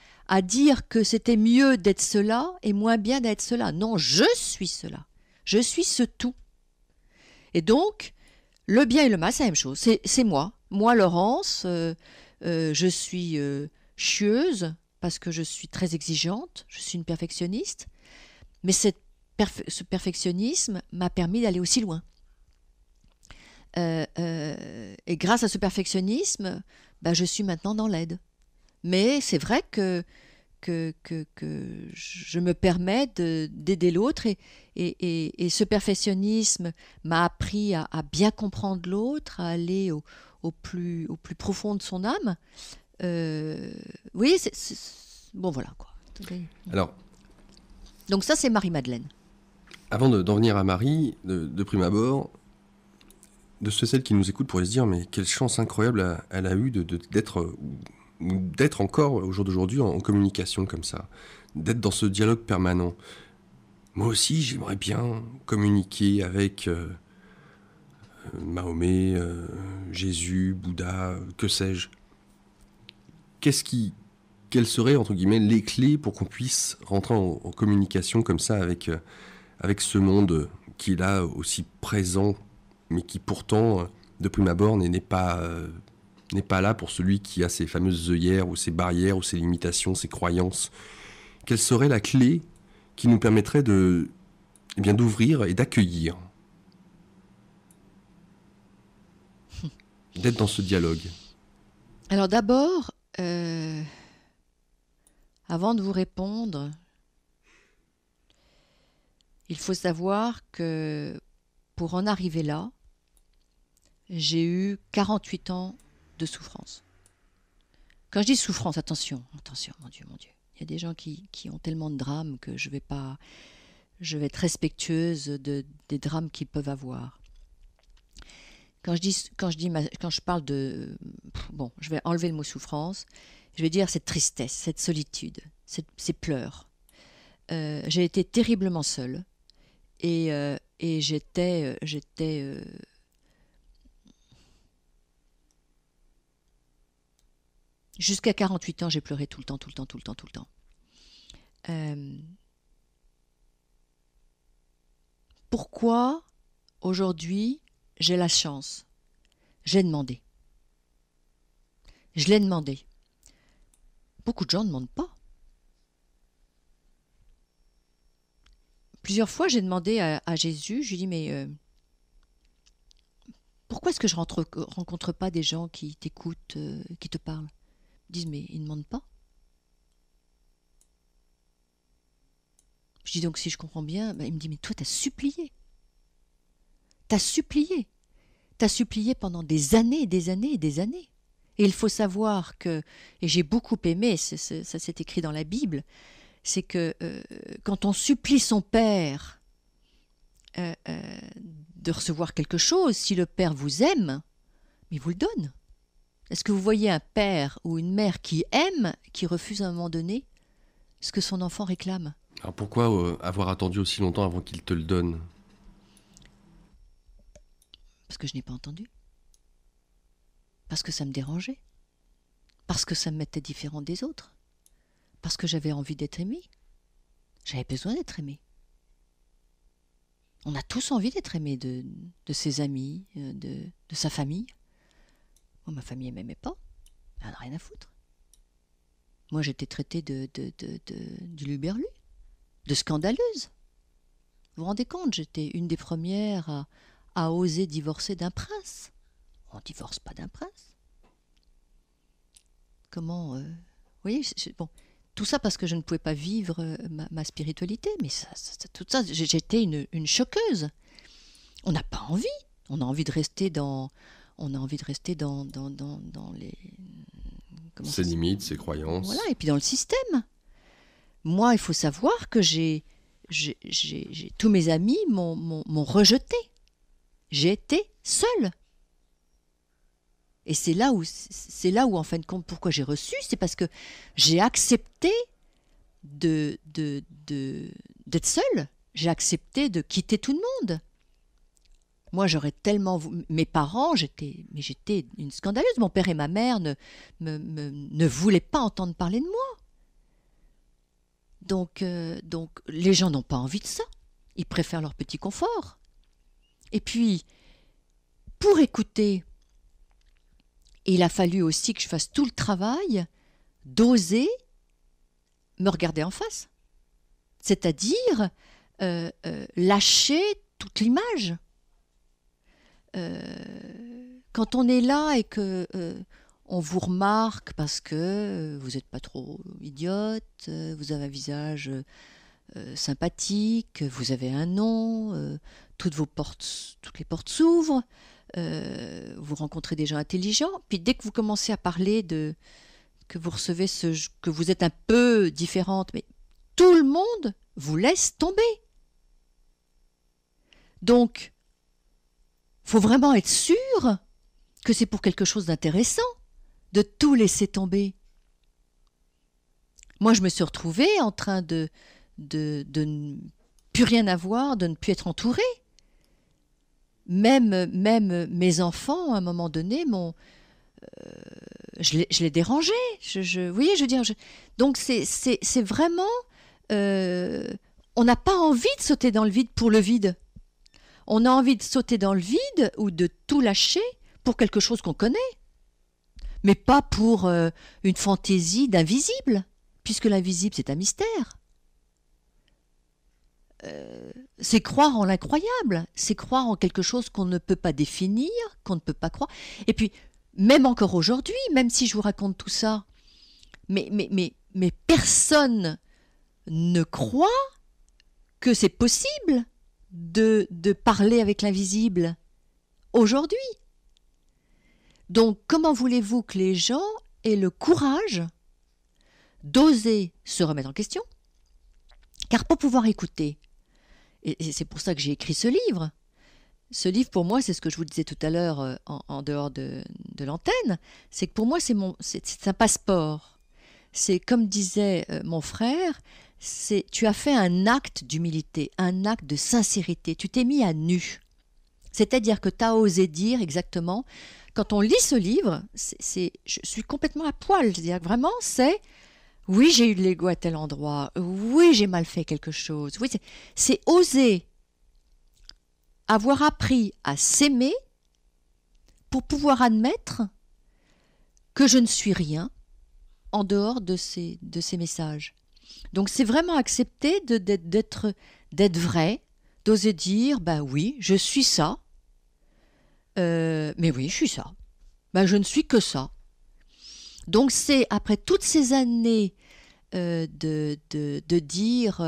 dire que c'était mieux d'être cela et moins bien d'être cela. Non, je suis cela. Je suis ce tout. Et donc, le bien et le mal, c'est la même chose. C'est moi. Moi, Laurence, je suis chieuse parce que je suis très exigeante. Je suis une perfectionniste. Mais ce perfectionnisme m'a permis d'aller aussi loin. Et grâce à ce perfectionnisme, je suis maintenant dans l'aide. Mais c'est vrai que je me permets d'aider l'autre et ce perfectionnisme m'a appris à bien comprendre l'autre, à aller au plus profond de son âme. Oui, bon voilà quoi. Alors, donc ça c'est Marie-Madeleine. Avant d'en venir à Marie, de prime abord, de celles qui nous écoutent pourraient se dire mais quelle chance incroyable elle a eu d'être encore au jour d'aujourd'hui en communication comme ça, d'être dans ce dialogue permanent. Moi aussi, j'aimerais bien communiquer avec Mahomet, Jésus, Bouddha, que sais-je. Quelles seraient, entre guillemets, les clés pour qu'on puisse rentrer en communication comme ça avec ce monde qui est là aussi présent, mais qui pourtant, de prime abord, n'est pas là pour celui qui a ces fameuses œillères ou ces barrières ou ces limitations, ces croyances. Quelle serait la clé qui nous permettrait d'ouvrir et d'accueillir, d'être dans ce dialogue? Alors d'abord, avant de vous répondre, Il faut savoir que pour en arriver là, j'ai eu 48 ans de souffrance. Quand je dis souffrance, attention, mon Dieu. Il y a des gens qui ont tellement de drames que je vais être respectueuse des drames qu'ils peuvent avoir. Quand je parle de... Bon, je vais enlever le mot souffrance. Je vais dire cette tristesse, cette solitude, ces pleurs. J'ai été terriblement seule. Et j'étais... Jusqu'à 48 ans, j'ai pleuré tout le temps. Pourquoi, aujourd'hui, j'ai la chance? Je l'ai demandé. Beaucoup de gens ne demandent pas. Plusieurs fois, j'ai demandé à Jésus, je lui ai dit, mais pourquoi est-ce que je rencontre pas des gens qui t'écoutent, qui te parlent? Ils disent, mais ils ne demandent pas. Je dis donc, si je comprends bien, il me dit, mais toi, t'as supplié. T'as supplié pendant des années et des années et des années. Et il faut savoir que, et j'ai beaucoup aimé, ça c'est écrit dans la Bible, c'est que quand on supplie son Père de recevoir quelque chose, si le Père vous aime, il vous le donne. Est-ce que vous voyez un père ou une mère qui aime, qui refuse à un moment donné ce que son enfant réclame? Alors pourquoi avoir attendu aussi longtemps avant qu'il te le donne? Parce que je n'ai pas entendu. Parce que ça me dérangeait. Parce que ça me mettait différent des autres. Parce que j'avais envie d'être aimée. J'avais besoin d'être aimée. On a tous envie d'être aimé de ses amis, de sa famille. Moi, ma famille ne m'aimait pas. Elle n'a rien à foutre. Moi, j'étais traitée du luberlu, de scandaleuse. Vous vous rendez compte, j'étais une des premières à oser divorcer d'un prince. On ne divorce pas d'un prince. Comment... vous voyez, bon, tout ça parce que je ne pouvais pas vivre ma spiritualité, mais tout ça, j'étais une choqueuse. On n'a pas envie. On a envie de rester dans les... Ses limites, ses croyances. Voilà, et puis dans le système. Moi, il faut savoir que tous mes amis m'ont rejetée. J'ai été seule. Et c'est là où, en fin de compte, pourquoi j'ai reçu, c'est parce que j'ai accepté d'être seule. J'ai accepté de quitter tout le monde. Moi, j'aurais tellement... Mes parents, j'étais une scandaleuse. Mon père et ma mère ne voulaient pas entendre parler de moi. Donc les gens n'ont pas envie de ça. Ils préfèrent leur petit confort. Et puis, pour écouter, il a fallu aussi que je fasse tout le travail d'oser me regarder en face. C'est-à-dire lâcher toute l'image. Quand on est là et que on vous remarque parce que vous n'êtes pas trop idiote, vous avez un visage sympathique, vous avez un nom, toutes les portes s'ouvrent, vous rencontrez des gens intelligents, puis dès que vous commencez à parler que vous recevez que vous êtes un peu différente, mais tout le monde vous laisse tomber. Donc, faut vraiment être sûr que c'est pour quelque chose d'intéressant, de tout laisser tomber. Moi, je me suis retrouvée en train de ne plus rien avoir, de ne plus être entourée. Même mes enfants, à un moment donné, je les dérangeais. Vous voyez, je veux dire... Donc, c'est vraiment... on n'a pas envie de sauter dans le vide pour le vide. On a envie de sauter dans le vide ou de tout lâcher pour quelque chose qu'on connaît, mais pas pour une fantaisie d'invisible, puisque l'invisible, c'est un mystère. C'est croire en l'incroyable, c'est croire en quelque chose qu'on ne peut pas définir, qu'on ne peut pas croire. Et puis, même encore aujourd'hui, même si je vous raconte tout ça, mais personne ne croit que c'est possible de parler avec l'invisible aujourd'hui. Donc, comment voulez-vous que les gens aient le courage d'oser se remettre en question? Car pour pouvoir écouter, et c'est pour ça que j'ai écrit ce livre, pour moi, c'est ce que je vous disais tout à l'heure en dehors de l'antenne, c'est que pour moi, c'est un passeport. C'est comme disait mon frère, tu as fait un acte d'humilité, un acte de sincérité, tu t'es mis à nu. C'est-à-dire que tu as osé dire exactement, quand on lit ce livre, je suis complètement à poil, c'est-à-dire que vraiment, oui, j'ai eu de l'ego à tel endroit, oui, j'ai mal fait quelque chose, oui, c'est oser avoir appris à s'aimer pour pouvoir admettre que je ne suis rien en dehors de ces messages. Donc c'est vraiment accepter d'être vrai, d'oser dire, ben oui, je suis ça, mais oui, je suis ça. Ben je ne suis que ça. Donc c'est après toutes ces années de dire,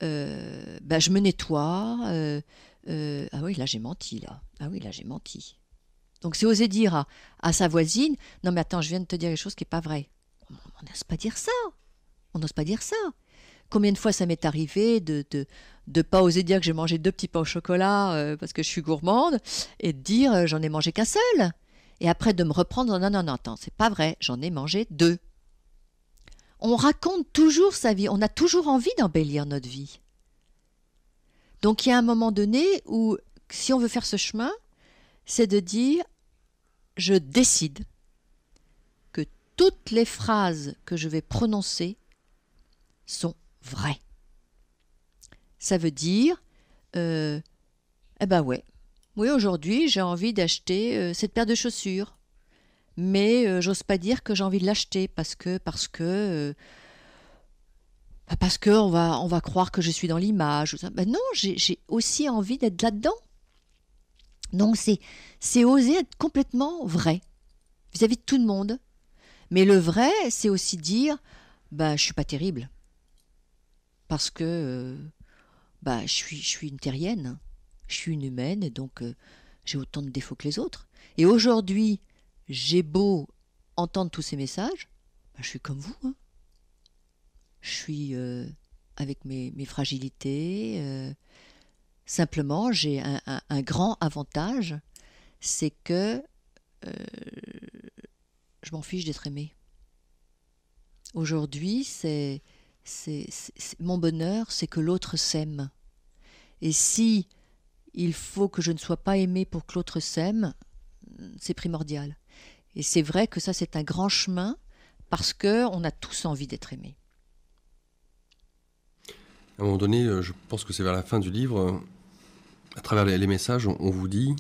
ben je me nettoie, ah oui, là j'ai menti, là. Ah oui, là j'ai menti. Donc c'est oser dire à sa voisine, non mais attends, je viens de te dire quelque chose qui n'est pas vrai. On n'ose pas dire ça. On n'ose pas dire ça. Combien de fois ça m'est arrivé de pas oser dire que j'ai mangé 2 petits pains au chocolat parce que je suis gourmande et de dire j'en ai mangé qu'un seul. Et après de me reprendre, non, attends, c'est pas vrai, j'en ai mangé 2. On raconte toujours sa vie, on a toujours envie d'embellir notre vie. Donc il y a un moment donné où, si on veut faire ce chemin, c'est de dire, je décide que toutes les phrases que je vais prononcer sont vraies. Ça veut dire, eh ben ouais, oui, aujourd'hui j'ai envie d'acheter cette paire de chaussures, mais j'ose pas dire que j'ai envie de l'acheter parce que on va croire que je suis dans l'image. Ben non, j'ai aussi envie d'être là-dedans. Donc c'est oser être complètement vrai vis-à-vis de tout le monde. Mais le vrai, c'est aussi dire, ben je suis pas terrible parce que je suis une terrienne, je suis une humaine et donc j'ai autant de défauts que les autres. Et aujourd'hui, j'ai beau entendre tous ces messages, je suis comme vous. Hein. Je suis avec mes fragilités. Simplement, j'ai un grand avantage, c'est que je m'en fiche d'être aimée. Aujourd'hui, mon bonheur, c'est que l'autre s'aime. Et si il faut que je ne sois pas aimée pour que l'autre s'aime, c'est primordial. Et c'est vrai que ça, c'est un grand chemin parce qu'on a tous envie d'être aimés. À un moment donné, je pense que c'est vers la fin du livre, à travers les messages, on vous dit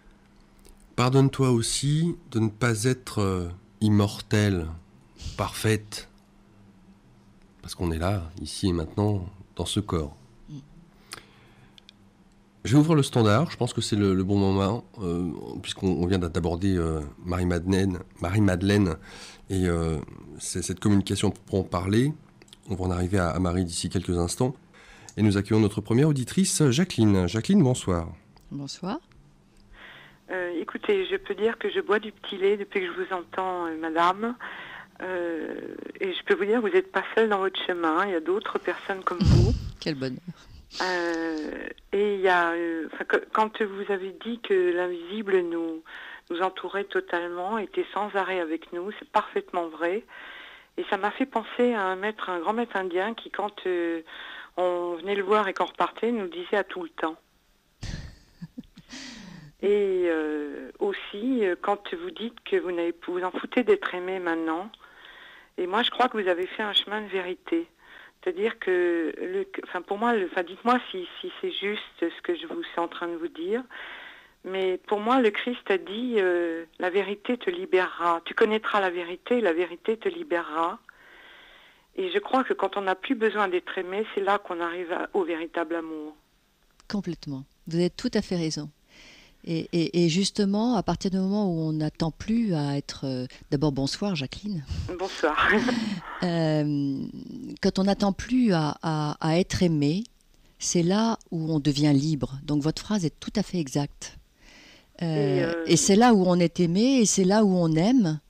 « Pardonne-toi aussi de ne pas être immortelle, parfaite, parce qu'on est là, ici et maintenant, dans ce corps. » Je vais ouvrir le standard, je pense que c'est le bon moment, puisqu'on vient d'aborder Marie-Madeleine et cette communication pour en parler. On va en arriver à Marie d'ici quelques instants. Et nous accueillons notre première auditrice, Jacqueline. Jacqueline, bonsoir. Bonsoir. Écoutez, je peux dire que je bois du petit lait depuis que je vous entends, madame. Et je peux vous dire que vous n'êtes pas seule dans votre chemin. Il y a d'autres personnes comme vous. Quel bonheur. Et il y a, quand vous avez dit que l'invisible nous entourait totalement, était sans arrêt avec nous, c'est parfaitement vrai. Et ça m'a fait penser à un grand maître indien qui, quand on venait le voir et qu'on repartait, nous disait à tout le temps. Et aussi, quand vous dites que vous vous en foutez d'être aimé maintenant, et moi je crois que vous avez fait un chemin de vérité. C'est-à-dire que, pour moi, dites-moi si c'est juste ce que je suis en train de vous dire, mais pour moi, le Christ a dit la vérité te libérera. Tu connaîtras la vérité te libérera. Et je crois que quand on n'a plus besoin d'être aimé, c'est là qu'on arrive au véritable amour. Complètement. Vous avez tout à fait raison. Et justement, à partir du moment où on n'attend plus à être... D'abord, bonsoir Jacqueline. Bonsoir. Quand on n'attend plus à être aimé, c'est là où on devient libre. Donc votre phrase est tout à fait exacte. Et c'est là où on est aimé, et c'est là où on aime.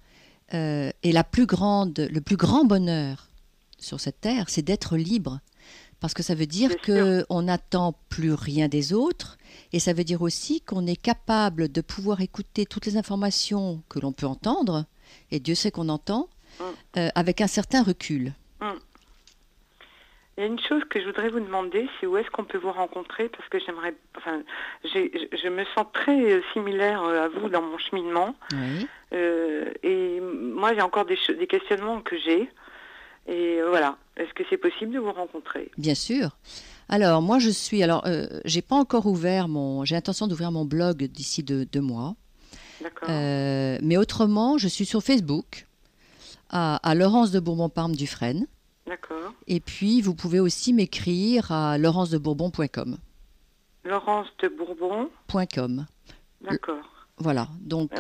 Et le plus grand bonheur sur cette terre, c'est d'être libre. Parce que ça veut dire qu'on n'attend plus rien des autres, et ça veut dire aussi qu'on est capable de pouvoir écouter toutes les informations que l'on peut entendre, et Dieu sait qu'on entend, avec un certain recul. Il y a une chose que je voudrais vous demander, c'est où est-ce qu'on peut vous rencontrer, parce que je me sens très similaire à vous dans mon cheminement. Oui. Et moi, j'ai encore des questionnements que j'ai. Et voilà, est-ce que c'est possible de vous rencontrer? Bien sûr. Alors, moi, j'ai pas encore j'ai intention d'ouvrir mon blog d'ici 2 mois. D'accord. Mais autrement, je suis sur Facebook, à Laurence de Bourbon-Parme-Dufresne. D'accord. Et puis, vous pouvez aussi m'écrire à laurencedebourbon.com. laurencedebourbon.com. D'accord. Voilà, donc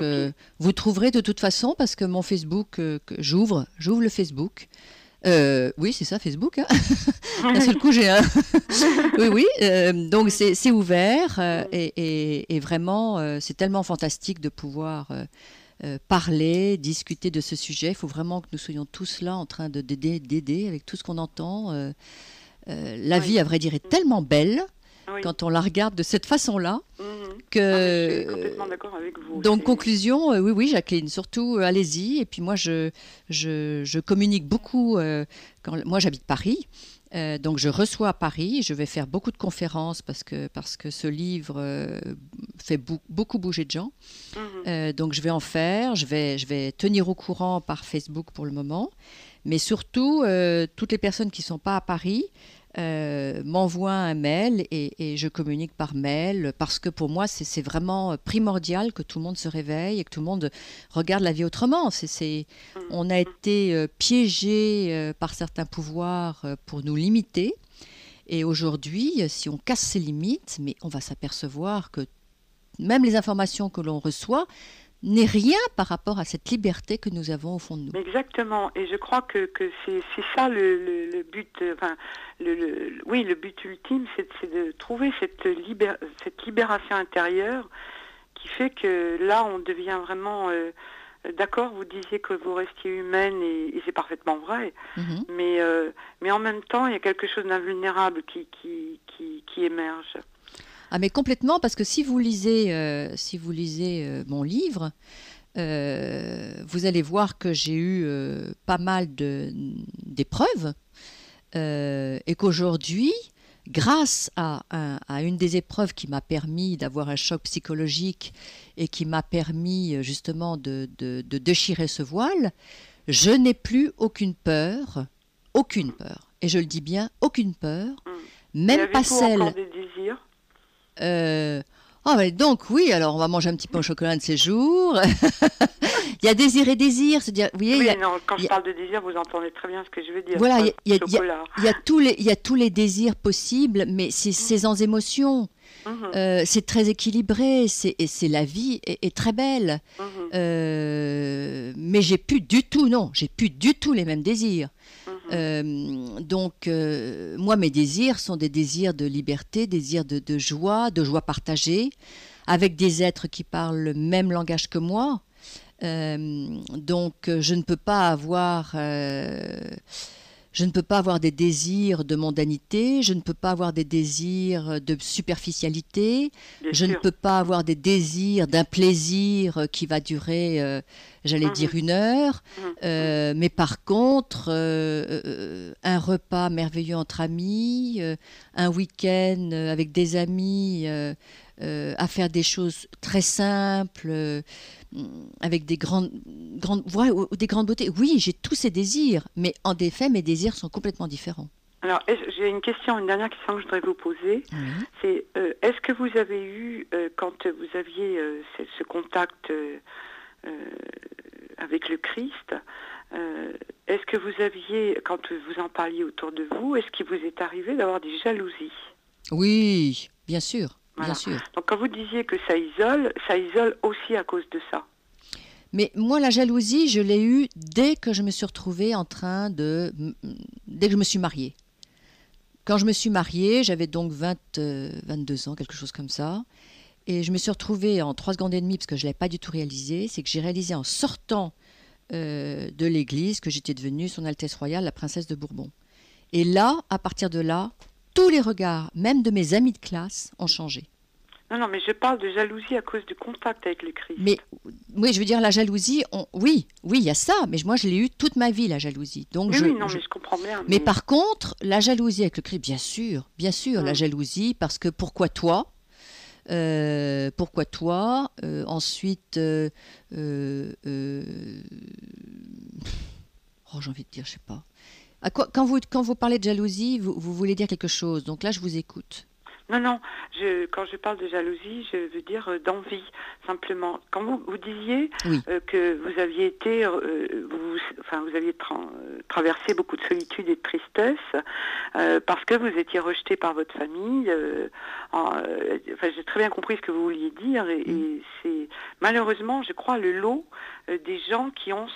vous trouverez de toute façon, parce que mon Facebook, j'ouvre le Facebook. Oui, c'est ça, Facebook. Hein. D'un seul coup, j'ai un. Oui. Donc, c'est ouvert et vraiment, c'est tellement fantastique de pouvoir parler, discuter de ce sujet. Il faut vraiment que nous soyons tous là en train d'aider avec tout ce qu'on entend. La vie, à vrai dire, est tellement belle quand on la regarde de cette façon-là. Je suis complètement d'accord avec vous. Donc, conclusion, oui, Jacqueline, surtout, allez-y. Et puis moi, je communique beaucoup. Moi, j'habite Paris. Donc, je reçois à Paris. Je vais faire beaucoup de conférences parce que ce livre fait beaucoup bouger de gens. Donc, je vais en faire. Je vais tenir au courant par Facebook pour le moment. Mais surtout, toutes les personnes qui ne sont pas à Paris m'envoient un mail et je communique par mail, parce que pour moi, c'est vraiment primordial que tout le monde se réveille et que tout le monde regarde la vie autrement. On a été piégés par certains pouvoirs pour nous limiter. Et aujourd'hui, si on casse ces limites, mais on va s'apercevoir que même les informations que l'on reçoit n'est rien par rapport à cette liberté que nous avons au fond de nous. Exactement, et je crois que c'est ça le but, le but ultime, c'est de trouver cette libération intérieure qui fait que là on devient vraiment, d'accord, vous disiez que vous restiez humaine et c'est parfaitement vrai, mais en même temps il y a quelque chose d'invulnérable qui émerge. Ah, mais complètement, parce que si vous lisez mon livre, vous allez voir que j'ai eu pas mal d'épreuves et qu'aujourd'hui, grâce à une des épreuves qui m'a permis d'avoir un choc psychologique et qui m'a permis justement de déchirer ce voile, je n'ai plus aucune peur, et je le dis bien, aucune peur, même pas celle... encore des désirs? Donc oui, alors on va manger un petit peu au chocolat un de ces jours. Il y a désir et désir, c'est-à-dire, vous voyez, quand je parle de désir, vous entendez très bien ce que je veux dire. Voilà, il y a tous les désirs possibles, mais c'est sans émotion. C'est très équilibré, la vie est très belle. Mais j'ai plus du tout les mêmes désirs. Donc, moi, mes désirs sont des désirs de liberté, désirs de joie partagée, avec des êtres qui parlent le même langage que moi. Donc, je ne peux pas avoir des désirs de mondanité, je ne peux pas avoir des désirs de superficialité, je ne peux pas avoir des désirs d'un plaisir qui va durer, j'allais dire 1 heure, mais par contre, un repas merveilleux entre amis, un week-end avec des amis, à faire des choses très simples, avec des grandes beautés. Oui, j'ai tous ces désirs, mais en effet, mes désirs sont complètement différents. Alors, j'ai une dernière question que je voudrais vous poser. C'est, est-ce que vous avez eu, quand vous aviez ce contact avec le Christ, est-ce que vous aviez, quand vous en parliez autour de vous, est-ce qu'il vous est arrivé d'avoir des jalousies? Oui, bien sûr. Voilà. Bien sûr. Donc quand vous disiez que ça isole aussi à cause de ça. Mais moi, la jalousie, je l'ai eue dès que je me suis retrouvée dès que je me suis mariée. quand je me suis mariée, j'avais donc 22 ans, quelque chose comme ça. Et je me suis retrouvée en 3 secondes et demie, parce que je ne l'avais pas du tout réalisé. C'est que j'ai réalisé en sortant de l'église que j'étais devenue Son Altesse Royale, la princesse de Bourbon. Et là, à partir de là, tous les regards, même de mes amis de classe, ont changé. Non, mais je parle de jalousie à cause du contact avec le Christ. Mais oui, je veux dire, la jalousie, oui, il y a ça, mais moi, je l'ai eu toute ma vie, la jalousie. Donc, mais je comprends bien. Mais par contre, la jalousie avec le Christ, bien sûr, la jalousie, parce que pourquoi toi ensuite, j'ai envie de dire, je sais pas. Quand vous parlez de jalousie, vous voulez dire quelque chose. Donc là, je vous écoute. Non, quand je parle de jalousie, je veux dire d'envie, simplement. Quand vous disiez que vous aviez été, vous aviez traversé beaucoup de solitude et de tristesse parce que vous étiez rejeté par votre famille. J'ai très bien compris ce que vous vouliez dire et c'est malheureusement, je crois, le lot des gens qui ont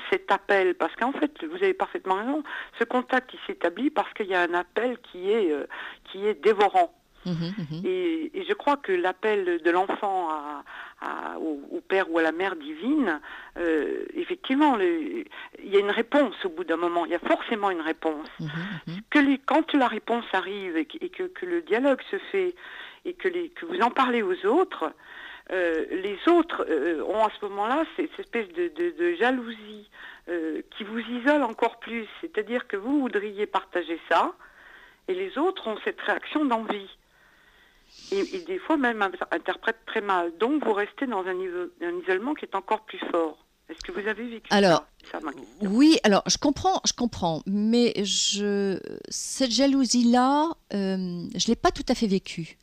cet appel. Parce qu'en fait, vous avez parfaitement raison, ce contact il s'établit parce qu'il y a un appel qui est dévorant. Et je crois que l'appel de l'enfant au père ou à la mère divine, effectivement, il y a une réponse au bout d'un moment. Il y a forcément une réponse. Quand la réponse arrive et que le dialogue se fait et que vous en parlez aux autres, les autres ont à ce moment-là cette espèce de jalousie qui vous isole encore plus. C'est-à-dire que vous voudriez partager ça et les autres ont cette réaction d'envie. Et des fois même interprètent très mal. Donc vous restez dans un isolement qui est encore plus fort. Est-ce que vous avez vécu ça? Oui, alors je comprends, mais cette jalousie-là, je ne l'ai pas tout à fait vécue.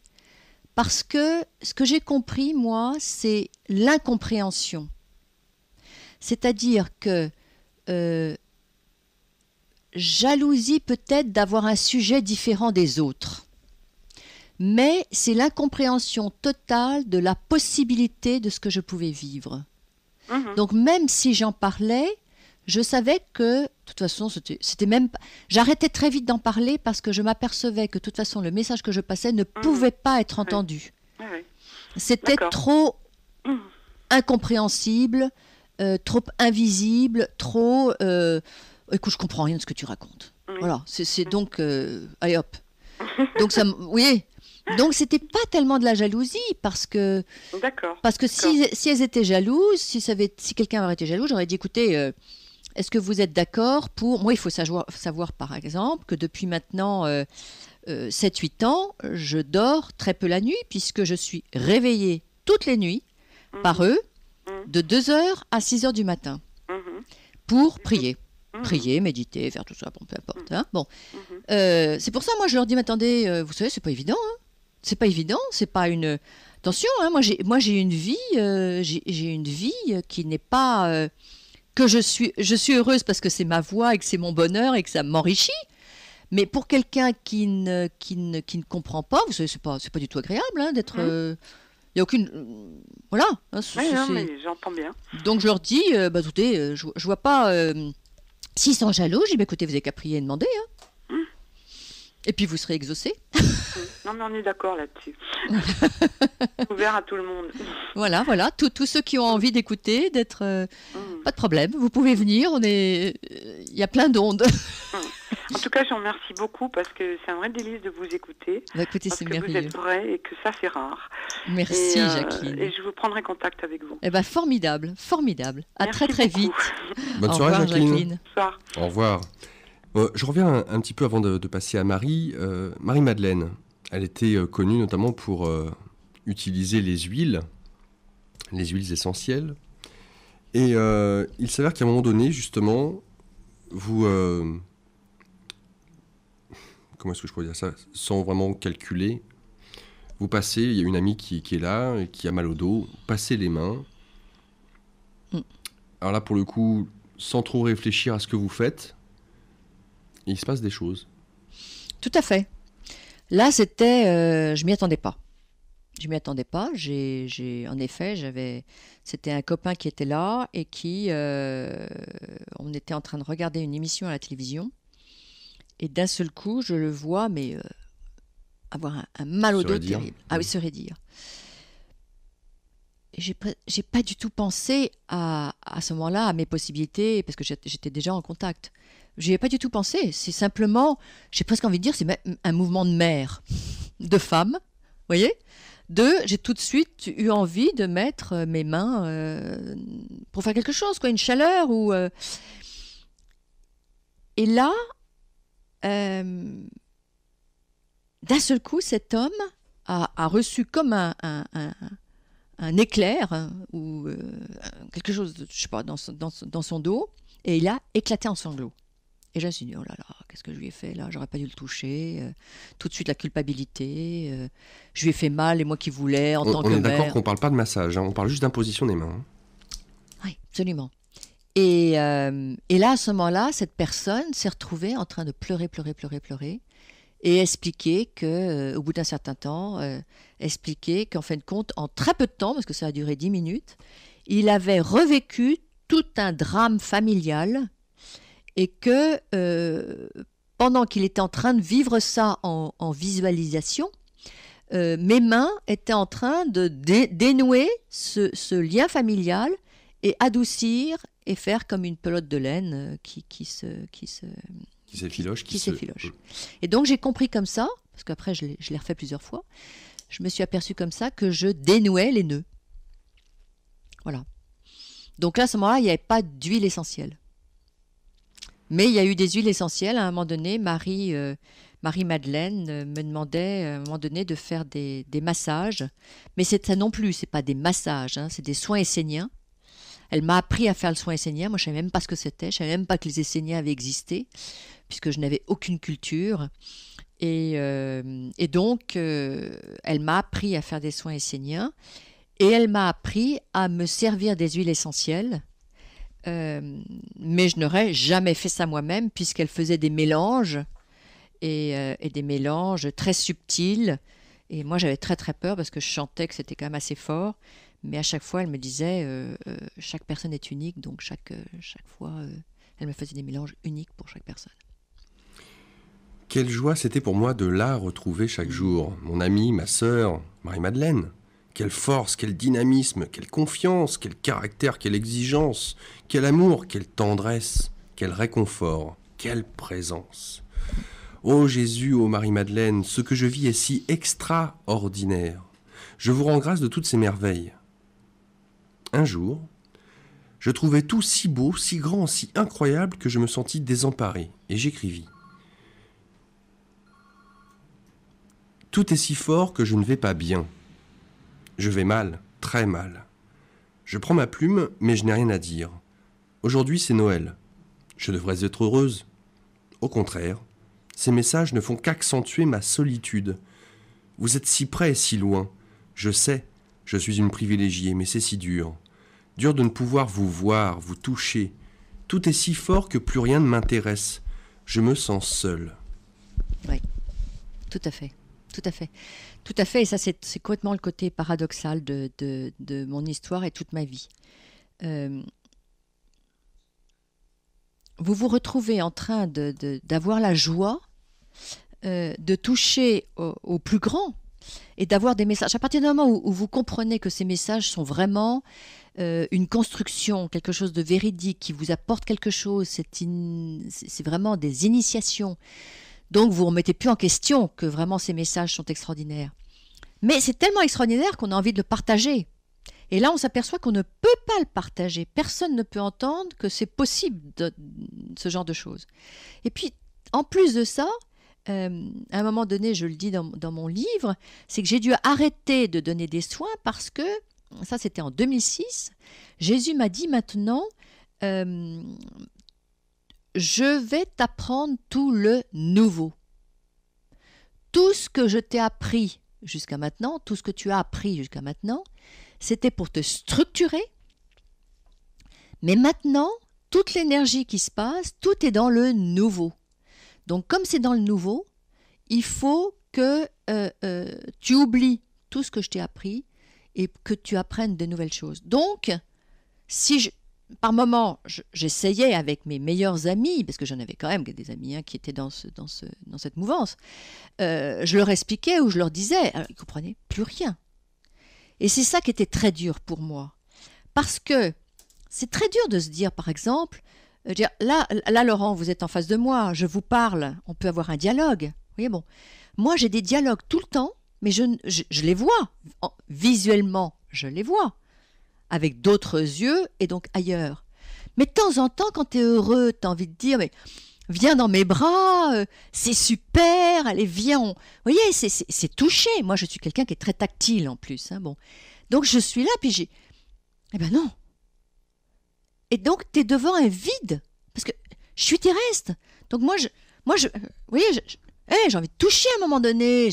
Parce que ce que j'ai compris, moi, c'est l'incompréhension. C'est-à-dire que jalousie peut-être d'avoir un sujet différent des autres. Mais c'est l'incompréhension totale de la possibilité de ce que je pouvais vivre. Donc même si j'en parlais, je savais que, de toute façon, c'était même pas... J'arrêtais très vite d'en parler parce que je m'apercevais que, de toute façon, le message que je passais ne pouvait pas être entendu. C'était trop incompréhensible, trop invisible, trop... écoute, je comprends rien de ce que tu racontes. Voilà, c'est donc... allez hop. Donc ça... Oui. Donc c'était pas tellement de la jalousie parce que si elles étaient jalouses, si quelqu'un aurait été jaloux, j'aurais dit écoutez, est-ce que vous êtes d'accord pour... Moi, il faut savoir par exemple que depuis maintenant 7-8 ans, je dors très peu la nuit puisque je suis réveillée toutes les nuits par eux de 2h à 6h du matin pour prier. Prier, méditer, faire tout ça, bon, peu importe. Hein, bon. C'est pour ça, moi, je leur dis, mais attendez, vous savez, c'est pas évident. Hein. C'est pas évident, c'est pas une... Attention, hein, moi j'ai une vie, j'ai une vie qui n'est pas... que je suis heureuse parce que c'est ma voix et que c'est mon bonheur et que ça m'enrichit. Mais pour quelqu'un qui ne comprend pas, vous savez, c'est pas du tout agréable hein, d'être... Il n'y a aucune... voilà. Hein, non, mais j'entends bien. Donc je leur dis, écoutez, je vois pas... S'ils sont jaloux, je dis, écoutez, vous n'avez qu'à prier et demander. Hein. Et puis vous serez exaucés. Non, mais on est d'accord là-dessus. Ouvert à tout le monde. Voilà. Tous ceux qui ont envie d'écouter, d'être... Pas de problème, vous pouvez venir, il y a plein d'ondes. En tout cas, j'en remercie beaucoup parce que c'est un vrai délice de vous écouter. Écoutez, c'est merveilleux. Vous êtes vrai et que ça, c'est rare. Merci, Jacqueline. Et je vous prendrai contact avec vous. Formidable. À merci très beaucoup. vite. Bonne soirée, Jacqueline. Bonsoir. Au revoir. Je reviens un petit peu avant de passer à Marie. Marie-Madeleine, elle était connue notamment pour utiliser les huiles essentielles. Et il s'avère qu'à un moment donné, justement, vous... comment est-ce que je pourrais dire ça? Sans vraiment calculer, vous passez, il y a une amie qui est là, qui a mal au dos, passez les mains. Alors là, pour le coup, sans trop réfléchir à ce que vous faites, il se passe des choses. Tout à fait. Là, c'était... je m'y attendais pas. En effet, c'était un copain qui était là et on était en train de regarder une émission à la télévision. Et d'un seul coup, je le vois, mais avoir un mal au dos terrible. Ah oui, se raidir. Et j'ai pas du tout pensé à ce moment-là à mes possibilités, parce que j'étais déjà en contact. J'y ai pas du tout pensé. C'est simplement, j'ai presque envie de dire, c'est un mouvement de mère, de femme, vous voyez. J'ai tout de suite eu envie de mettre mes mains pour faire quelque chose, quoi, une chaleur. Et là, d'un seul coup, cet homme a reçu comme un éclair ou quelque chose, je sais pas, dans son dos, et il a éclaté en sanglots. Et je me suis dit, oh là là, qu'est-ce que je lui ai fait là? J'aurais pas dû le toucher. Tout de suite la culpabilité. Je lui ai fait mal, et moi qui voulais, en tant que mère. On est d'accord qu'on parle pas de massage, hein, on parle juste d'imposition des mains. Hein. Oui, absolument. Et là, à ce moment-là, cette personne s'est retrouvée en train de pleurer, et expliquer qu'au bout d'un certain temps, expliquer qu'en fin de compte, en très peu de temps, parce que ça a duré 10 minutes, il avait revécu tout un drame familial, et que pendant qu'il était en train de vivre ça en visualisation, mes mains étaient en train de dénouer ce lien familial et adoucir et faire comme une pelote de laine qui s'effiloche. Et donc j'ai compris comme ça, parce qu'après je l'ai refait plusieurs fois, je me suis aperçue comme ça que je dénouais les nœuds. Voilà. Donc là, à ce moment-là, il n'y avait pas d'huile essentielle. Mais il y a eu des huiles essentielles. À un moment donné, Marie-Madeleine me demandait à un moment donné de faire des massages. Mais ça non plus, ce n'est pas des massages, hein, c'est des soins esséniens. Elle m'a appris à faire le soin essénien. Moi, je ne savais même pas ce que c'était. Je ne savais même pas que les Esséniens avaient existé, puisque je n'avais aucune culture. Et donc, elle m'a appris à faire des soins esséniens. Et elle m'a appris à me servir des huiles essentielles. Mais je n'aurais jamais fait ça moi-même, puisqu'elle faisait des mélanges et des mélanges très subtils. Et moi, j'avais très très peur parce que je sentais que c'était quand même assez fort. Mais à chaque fois, elle me disait chaque personne est unique, donc chaque fois, elle me faisait des mélanges uniques pour chaque personne. Quelle joie c'était pour moi de la retrouver chaque jour. Mon amie, ma sœur, Marie-Madeleine. Quelle force, quel dynamisme, quelle confiance, quel caractère, quelle exigence, quel amour, quelle tendresse, quel réconfort, quelle présence. Ô Jésus, ô Marie-Madeleine, ce que je vis est si extraordinaire. Je vous rends grâce de toutes ces merveilles. Un jour, je trouvais tout si beau, si grand, si incroyable que je me sentis désemparé, et j'écrivis. Tout est si fort que je ne vais pas bien. Je vais mal, très mal. Je prends ma plume, mais je n'ai rien à dire. Aujourd'hui, c'est Noël. Je devrais être heureuse. Au contraire, ces messages ne font qu'accentuer ma solitude. Vous êtes si près et si loin. Je sais, je suis une privilégiée, mais c'est si dur. Dur de ne pouvoir vous voir, vous toucher. Tout est si fort que plus rien ne m'intéresse. Je me sens seule. Oui, tout à fait. Tout à fait. Tout à fait, et ça c'est complètement le côté paradoxal de mon histoire et toute ma vie. Vous vous retrouvez en train d'avoir la joie de toucher au plus grand et d'avoir des messages. À partir du moment où vous comprenez que ces messages sont vraiment une construction, quelque chose de véridique qui vous apporte quelque chose, c'est vraiment des initiations. Donc vous ne remettez plus en question que vraiment ces messages sont extraordinaires. Mais c'est tellement extraordinaire qu'on a envie de le partager. Et là, on s'aperçoit qu'on ne peut pas le partager. Personne ne peut entendre que c'est possible ce genre de choses. Et puis, en plus de ça, à un moment donné, je le dis dans mon livre, c'est que j'ai dû arrêter de donner des soins parce que, ça c'était en 2006, Jésus m'a dit maintenant, je vais t'apprendre tout le nouveau. Tout ce que je t'ai appris jusqu'à maintenant, tout ce que tu as appris jusqu'à maintenant, c'était pour te structurer. Mais maintenant, toute l'énergie qui se passe, tout est dans le nouveau. Donc comme c'est dans le nouveau, il faut que tu oublies tout ce que je t'ai appris et que tu apprennes de nouvelles choses. Donc, si par moments, j'essayais avec mes meilleurs amis, parce que j'en avais quand même des amis qui étaient dans cette mouvance, je leur expliquais ou je leur disais, alors, ils ne comprenaient plus rien. Et c'est ça qui était très dur pour moi. Parce que c'est très dur de se dire, par exemple, là, Laurent, vous êtes en face de moi, je vous parle, on peut avoir un dialogue. Vous voyez, bon. Moi, j'ai des dialogues tout le temps, mais je les vois. Visuellement, je les vois. Avec d'autres yeux et donc ailleurs. Mais de temps en temps, quand tu es heureux, tu as envie de dire, mais viens dans mes bras, c'est super, allez, viens. Vous voyez, c'est touché. Moi, je suis quelqu'un qui est très tactile en plus. Hein, bon. Donc, je suis là, puis eh ben non. Et donc, tu es devant un vide. Parce que je suis terrestre. Donc, moi, vous voyez, j'ai envie de toucher à un moment donné.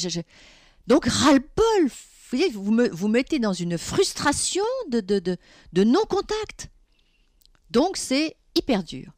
Donc, ras-le-bol. Vous voyez, vous mettez dans une frustration de non-contact. Donc, c'est hyper dur.